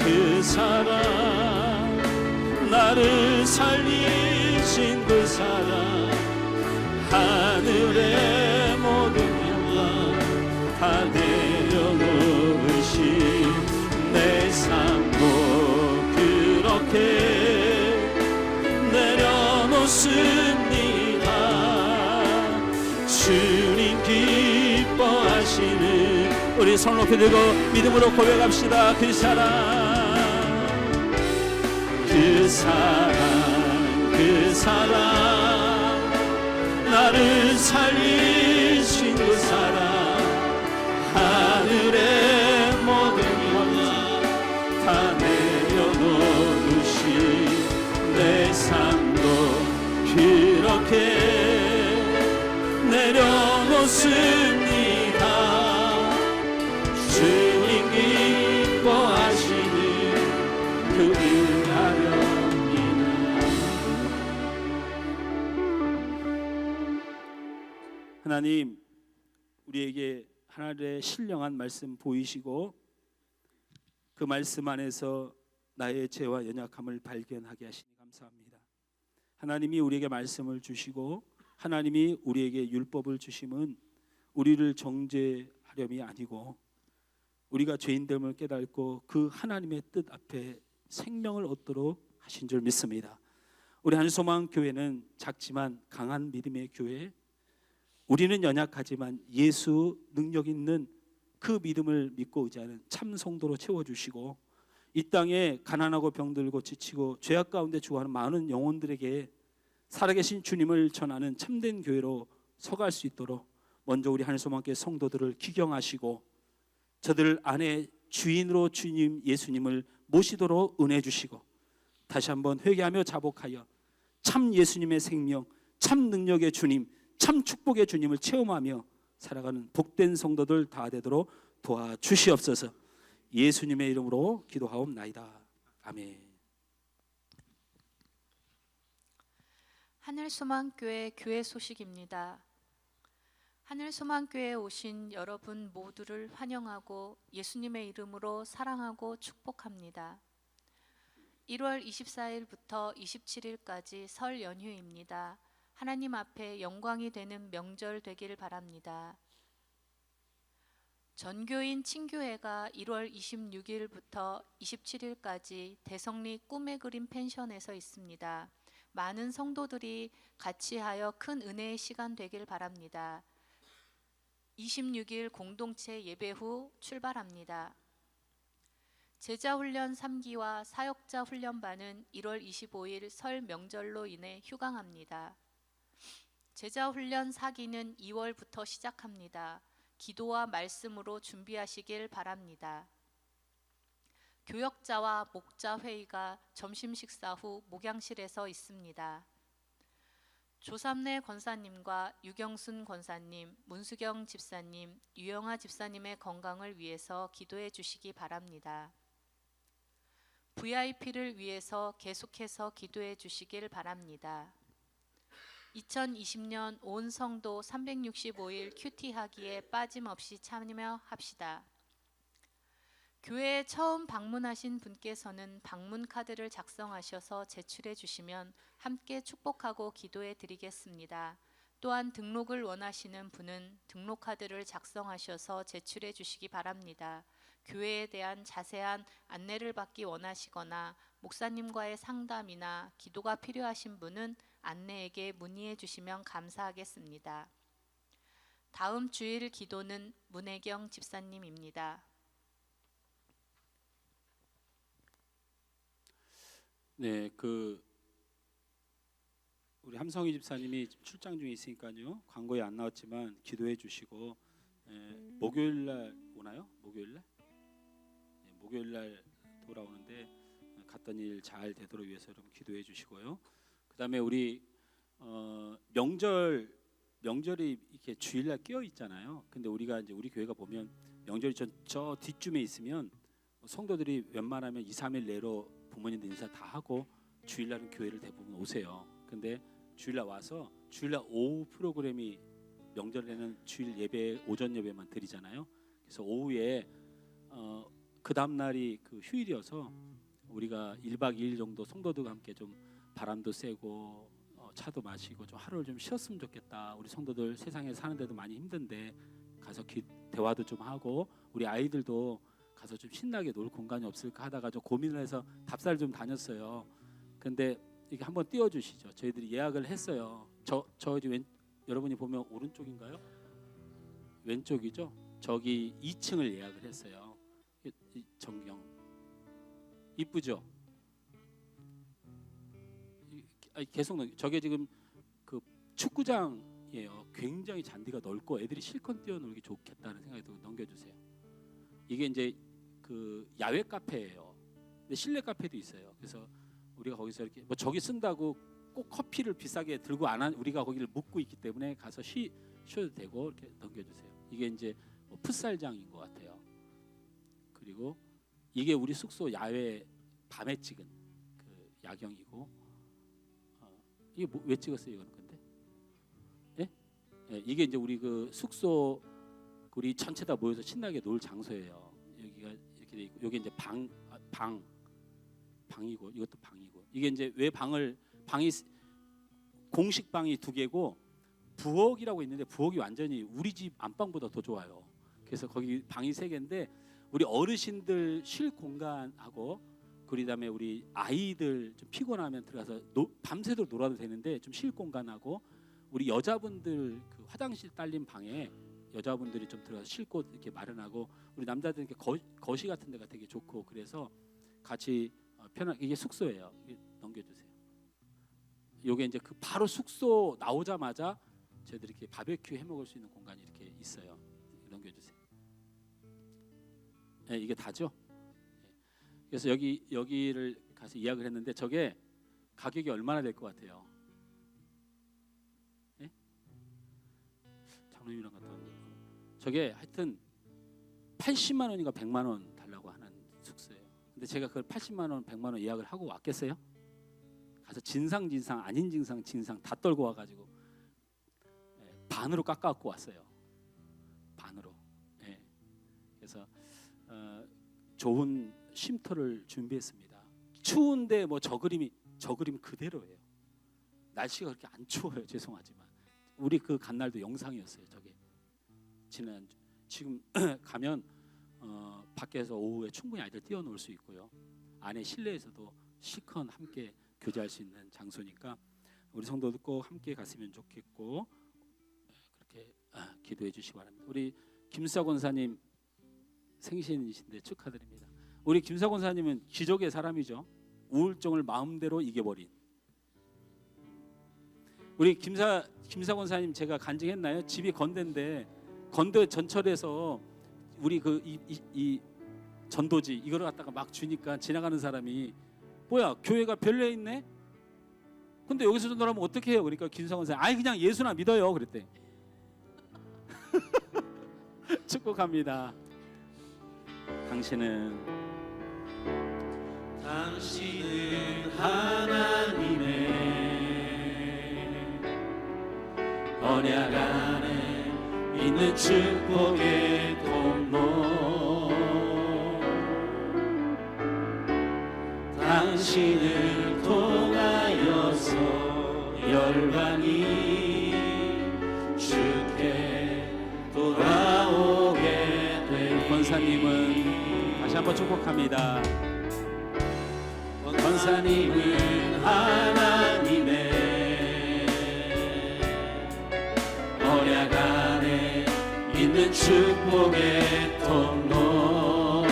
그 사랑 나를 살리신 그 사랑 하늘의 모든 영광 다 내려놓으신 우리 손 높이 들고 믿음으로 고백합시다. 그 사랑, 그 사랑, 그 사랑, 나를 살리신 그 사랑, 하늘의 모든 영광 다 내려놓으신 내 삶도 그렇게 내려놓습니다. 주님 기뻐하시는 그 은하령이나. 하나님, 우리에게 하나님의 신령한 말씀 보이시고 그 말씀 안에서 나의 죄와 연약함을 발견하게 하시니 감사합니다. 하나님이 우리에게 말씀을 주시고 하나님이 우리에게 율법을 주심은 우리를 정죄하렴이 아니고 우리가 죄인됨을 깨닫고 그 하나님의 뜻 앞에 생명을 얻도록 하신 줄 믿습니다. 우리 한소망 교회는 작지만 강한 믿음의 교회, 우리는 연약하지만 예수 능력 있는 그 믿음을 믿고 의지하는 참 성도로 채워주시고 이 땅에 가난하고 병들고 지치고 죄악 가운데 죽어가는 많은 영혼들에게 살아계신 주님을 전하는 참된 교회로 서갈 수 있도록 먼저 우리 하늘소망교회 성도들을 기경하시고 저들 안에 주인으로 주님 예수님을 모시도록 은혜 주시고 다시 한번 회개하며 자복하여 참 예수님의 생명, 참 능력의 주님, 참 축복의 주님을 체험하며 살아가는 복된 성도들 다 되도록 도와주시옵소서. 예수님의 이름으로 기도하옵나이다. 아멘. 하늘소망교회 교회 소식입니다. 하늘소망교회에 오신 여러분 모두를 환영하고 예수님의 이름으로 사랑하고 축복합니다. 1월 24일부터 27일까지 설 연휴입니다. 하나님 앞에 영광이 되는 명절 되길 바랍니다. 전교인 친교회가 1월 26일부터 27일까지 대성리 꿈의 그림 펜션에서 있습니다. 많은 성도들이 같이 하여 큰 은혜의 시간 되길 바랍니다. 26일 공동체 예배 후 출발합니다. 제자훈련 3기와 사역자 훈련반은 1월 25일 설 명절로 인해 휴강합니다. 제자훈련 4기는 2월부터 시작합니다. 기도와 말씀으로 준비하시길 바랍니다. 교역자와 목자 회의가 점심 식사 후 목양실에서 있습니다. 조삼래 권사님과 유경순 권사님, 문수경 집사님, 유영아 집사님의 건강을 위해서 기도해 주시기 바랍니다. VIP를 위해서 계속해서 기도해 주시길 바랍니다. 2020년 온 성도 365일 큐티 하기에 빠짐없이 참여합시다. 교회에 처음 방문하신 분께서는 방문 카드를 작성하셔서 제출해 주시면 함께 축복하고 기도해 드리겠습니다. 또한 등록을 원하시는 분은 등록 카드를 작성하셔서 제출해 주시기 바랍니다. 교회에 대한 자세한 안내를 받기 원하시거나 목사님과의 상담이나 기도가 필요하신 분은 안내에게 문의해 주시면 감사하겠습니다. 다음 주일 기도는 문혜경 집사님입니다. 네, 우리 함성희 집사님이 출장 중에 있으니까요. 광고에 안 나왔지만 기도해 주시고 목요일 날 오나요? 목요일 날? 네, 목요일 날 돌아오는데 갔던 일 잘 되도록 위해서 여러분 기도해 주시고요. 그다음에 우리 명절이 이렇게 주일날 끼어 있잖아요. 근데 우리가 이제 우리 교회가 보면 명절이 저 뒷쯤에 있으면 성도들이 웬만하면 2, 3일 내로 부모님들 인사 다 하고 주일날은 교회를 대부분 오세요. 근데 주일날 와서 주일날 오후 프로그램이 명절에는 주일 예배 오전 예배만 드리잖아요. 그래서 오후에 그 다음 날이 그 휴일이어서 우리가 1박 2일 정도 성도들과 함께 좀 바람도 쐬고 차도 마시고 좀 하루를 좀 쉬었으면 좋겠다. 우리 성도들 세상에 사는데도 많이 힘든데 가서 대화도 좀 하고 우리 아이들도 가서 좀 신나게 놀 공간이 없을까 하다가 좀 고민을 해서 답사를 좀 다녔어요. 근데 이게 한번 띄워주시죠. 저희들이 예약을 했어요. 여러분이 보면 오른쪽인가요? 왼쪽이죠? 저기 2층을 예약을 했어요. 이 전경 이쁘죠? 계속 저게 지금 그 축구장이에요. 굉장히 잔디가 넓고 애들이 실컷 뛰어놀기 좋겠다는 생각이 들고 넘겨주세요. 이게 이제 그 야외 카페예요. 근데 실내 카페도 있어요. 그래서 우리가 거기서 이렇게 뭐 저기 쓴다고 꼭 커피를 비싸게 들고 안 한 우리가 거기를 묵고 있기 때문에 가서 쉬어도 되고 이렇게 넘겨주세요. 이게 이제 뭐 풋살장인 것 같아요. 그리고 이게 우리 숙소 야외 밤에 찍은 그 야경이고 이게 뭐, 왜 찍었어요 이거는 근데? 예? 예, 이게 이제 우리 그 숙소 우리 전체 다 모여서 신나게 놀 장소예요. 여기가 이렇게 돼 있고 여기 이제 방이고 이것도 방이고 이게 이제 왜 방이 공식 방이 2개고 부엌이라고 있는데 부엌이 완전히 우리 집 안방보다 더 좋아요. 그래서 거기 방이 3개인데 우리 어르신들 쉴 공간하고 그다음에 우리 아이들 좀 피곤하면 들어가서 밤새도록 놀아도 되는데 좀 쉴 공간하고 우리 여자분들 그 화장실 딸린 방에 여자분들이 좀 들어가서 쉴 곳 이렇게 마련하고 우리 남자들 이렇게 거실 같은 데가 되게 좋고 그래서 같이 편하게 이게 숙소예요. 이게 넘겨주세요. 요게 이제 그 바로 숙소 나오자마자 저희들이 이렇게 바베큐 해 먹을 수 있는 공간이 이렇게 있어요. 넘겨주세요. 네, 이게 다죠. 네. 그래서 여기를 가서 예약을 했는데 저게 가격이 얼마나 될 것 같아요? 네? 장로님이랑 갔다 왔는데 저게 하여튼 80만 원인가 100만 원 달라고 하는 숙소예요. 근데 제가 그걸 80만 원, 100만 원 예약을 하고 왔겠어요? 가서 진상 아닌 진상 다 떨고 와가지고 반으로 깎아갖고 왔어요. 반으로. 네. 그래서 좋은 쉼터를 준비했습니다. 추운데 뭐 저 그림 그대로예요. 날씨가 그렇게 안 추워요. 죄송하지만 우리 그 간 날도 영상이었어요. 저게 지금 가면 밖에서 오후에 충분히 아이들 뛰어놀 수 있고요. 안에 실내에서도 실컷 함께 교제할 수 있는 장소니까 우리 성도들 꼭 함께 갔으면 좋겠고 그렇게 기도해 주시기 바랍니다. 우리 김수사 권사님 생신이신데 축하드립니다. 우리 김수사 권사님은 기적의 사람이죠. 우울증을 마음대로 이겨버린 우리 김사 권사님 제가 간증했나요? 집이 건대인데 건대 전철에서 우리 그 이 전도지 이거를 갖다가 막 주니까 지나가는 사람이 뭐야 교회가 별내에 있네? 근데 여기서 전도하면 어떻게 해요? 그러니까 김사 권사님 아이 그냥 예수나 믿어요 그랬대. 축복합니다. 당신은 하나님의 언약 안에 있는 축복의 통로 당신을 통하여서 열방이 주께 돌아오게 되 권사님은 다시 한번 축복합니다. 권사님은 하나님의 언약 안에 있는 축복의 통로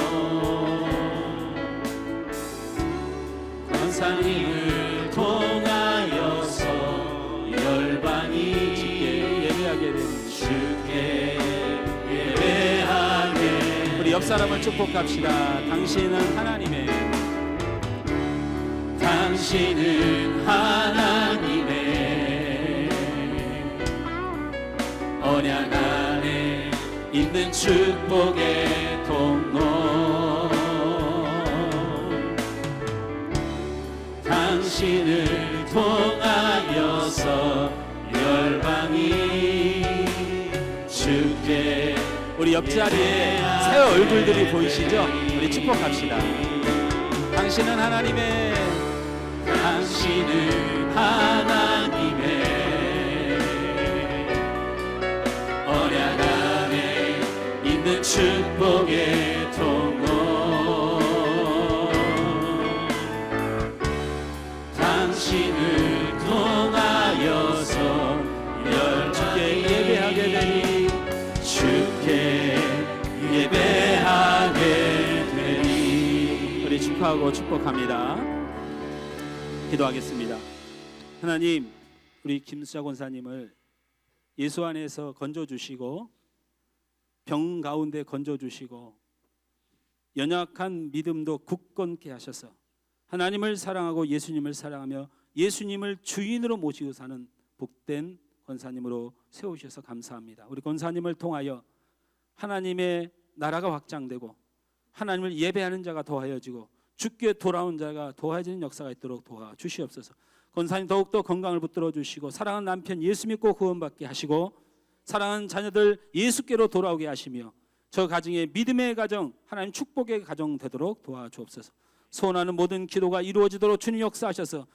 권사님을 통하여서 열방이 주께 예배하게 되는 주께 예배하게 우리 옆 사람을 축복합시다. 당신은 하나님의 당신은 하나님의 언약 안에 있는 축복의 통로 당신을 통하여서 열방이 주께 우리 옆자리에 새 얼굴들이 보이시죠? 우리 축복합시다. 당신은 하나님의 당신은 하나님의 언약 안에 있는 축복의 통로 당신을 통하여서 주께 예배하게 되니 주께 기도하고 축복합니다. 기도하겠습니다. 하나님, 우리 김수자 권사님을 예수 안에서 건져주시고 병 가운데 건져주시고 연약한 믿음도 굳건케 하셔서 하나님을 사랑하고 예수님을 사랑하며 예수님을 주인으로 모시고 사는 복된 권사님으로 세우셔서 감사합니다. 우리 권사님을 통하여 하나님의 나라가 확장되고 하나님을 예배하는 자가 더하여지고 주께 돌아온 자가 더해지는 역사가 있도록 도와주시옵소서. 권사님 더욱더 건강을 붙들어 주시고 사랑하는 남편 예수 믿고 구원받게 하시고 사랑하는 자녀들 예수께로 돌아오게 하시며 저 가정의 믿음의 가정, 하나님 축복의 가정 되도록 도와주옵소서. 소원하는 모든 기도가 이루어지도록 주님 역사하셔서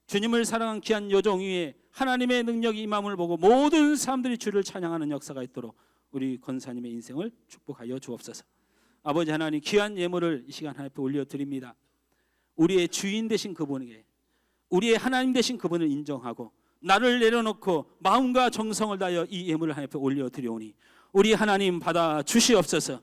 주님을 사랑한 귀한 여정 위에 하나님의 능력이 임함을 보고 모든 사람들이 주를 찬양하는 역사가 있도록 우리 권사님의 인생을 축복하여 주옵소서. 아버지 하나님, 귀한 예물을 이 시간 하나님 앞에 올려드립니다. 우리의 주인 되신 그분에게, 우리의 하나님 되신 그분을 인정하고 나를 내려놓고 마음과 정성을 다하여 이 예물을 하나님 앞에 올려드리오니 우리 하나님 받아 주시옵소서.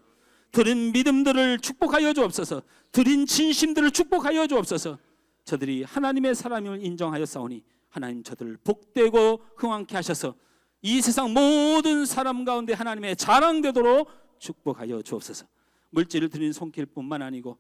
드린 믿음들을 축복하여 주옵소서. 드린 진심들을 축복하여 주옵소서. 저들이 하나님의 사람임을 인정하여 싸우니 하나님 저들을 복되고 흥왕케 하셔서 이 세상 모든 사람 가운데 하나님의 자랑되도록 축복하여 주옵소서. 물질을 드린 손길뿐만 아니고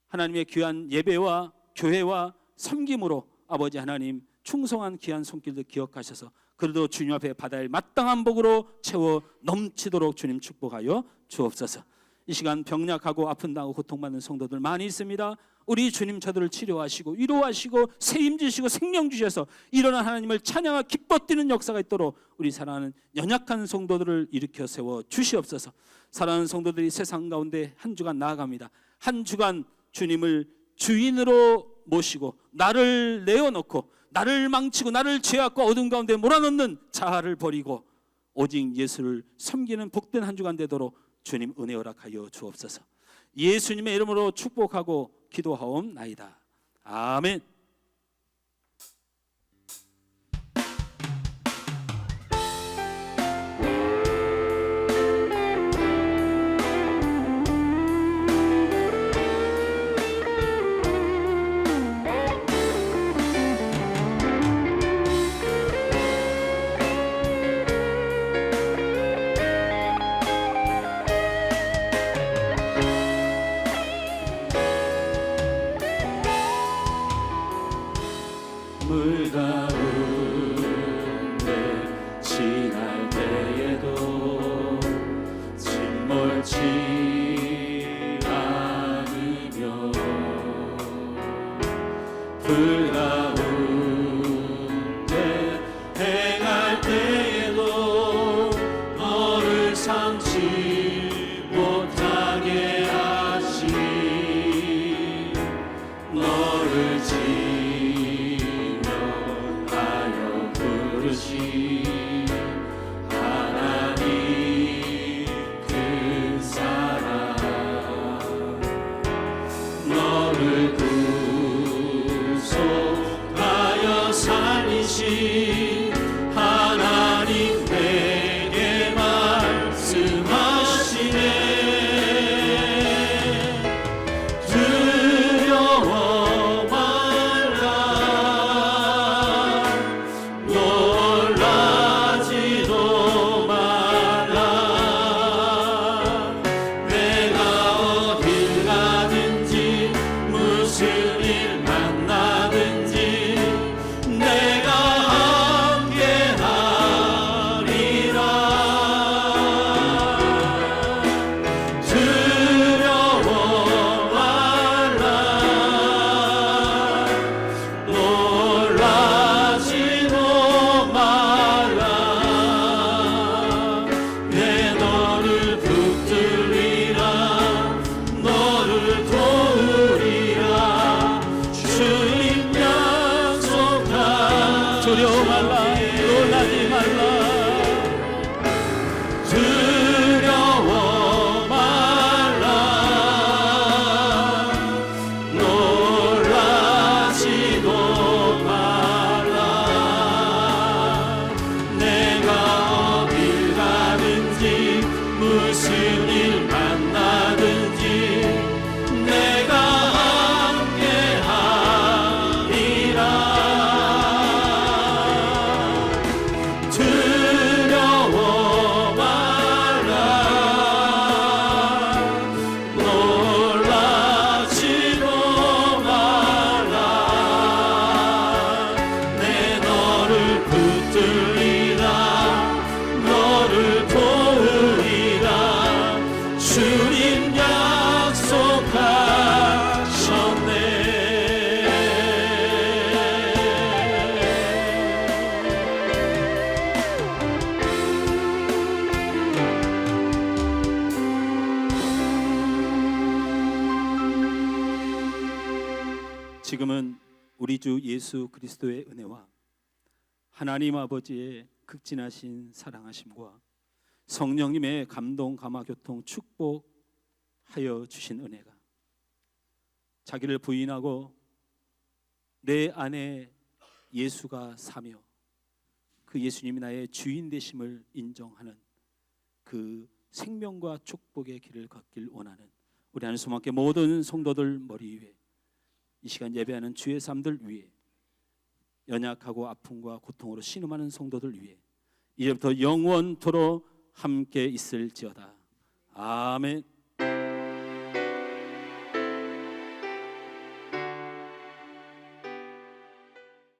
하나님의 귀한 예배와 교회와 섬김으로 아버지 하나님 충성한 귀한 손길도 기억하셔서 그래도 주님 앞에 받아야 할 마땅한 복으로 채워 넘치도록 주님 축복하여 주옵소서. 이 시간 병약하고 아픈다고 고통받는 성도들 많이 있습니다. 우리 주님 저들을 치료하시고 위로하시고 세임 주시고 생명 주셔서 일어난 하나님을 찬양하고 기뻐 뛰는 역사가 있도록 우리 사랑하는 연약한 성도들을 일으켜 세워 주시옵소서. 사랑하는 성도들이 세상 가운데 한 주간 나아갑니다. 한 주간 주님을 주인으로 모시고 나를 내어놓고 나를 망치고 나를 죄악과 어둠 가운데 몰아넣는 자아를 버리고 오직 예수를 섬기는 복된 한 주간 되도록 주님 은혜 허락하여 주옵소서. 예수님의 이름으로 축복하고 기도하옵나이다. 아멘. 물 가운데 지날 때에도 침몰치 않으며 불 가운데 행할 때에도 너를 삼지 못하게 하시 너를 하나님 그 사랑 너를 구속하여 살리신 하나님 내게 말씀하시네 두려워 말라 놀라지도 말라 내가 어딜 가든지 무슨 일 만나든지 내가 함께하리라 두려워 말라 놀라지도 말라 내 너를 붙들리라 너를 도우리라 주님 약속한 두려워 말라 놀라지 말라 두려워 말라 놀라지도 말라 내가 어딜 가든지 무슨 일 만나든지 내가 다음은 우리 주 예수 그리스도의 은혜와 하나님 아버지의 극진하신 사랑하심과 성령님의 감동 감화 교통 축복하여 주신 은혜가 자기를 부인하고 내 안에 예수가 사며 그 예수님이 나의 주인 되심을 인정하는 그 생명과 축복의 길을 걷길 원하는 우리 하늘 소망교회 모든 성도들 머리 위에 이 시간 예배하는 주의 삶들 위에 연약하고 아픔과 고통으로 신음하는 성도들 위해 이제부터 영원토록 함께 있을지어다. 아멘.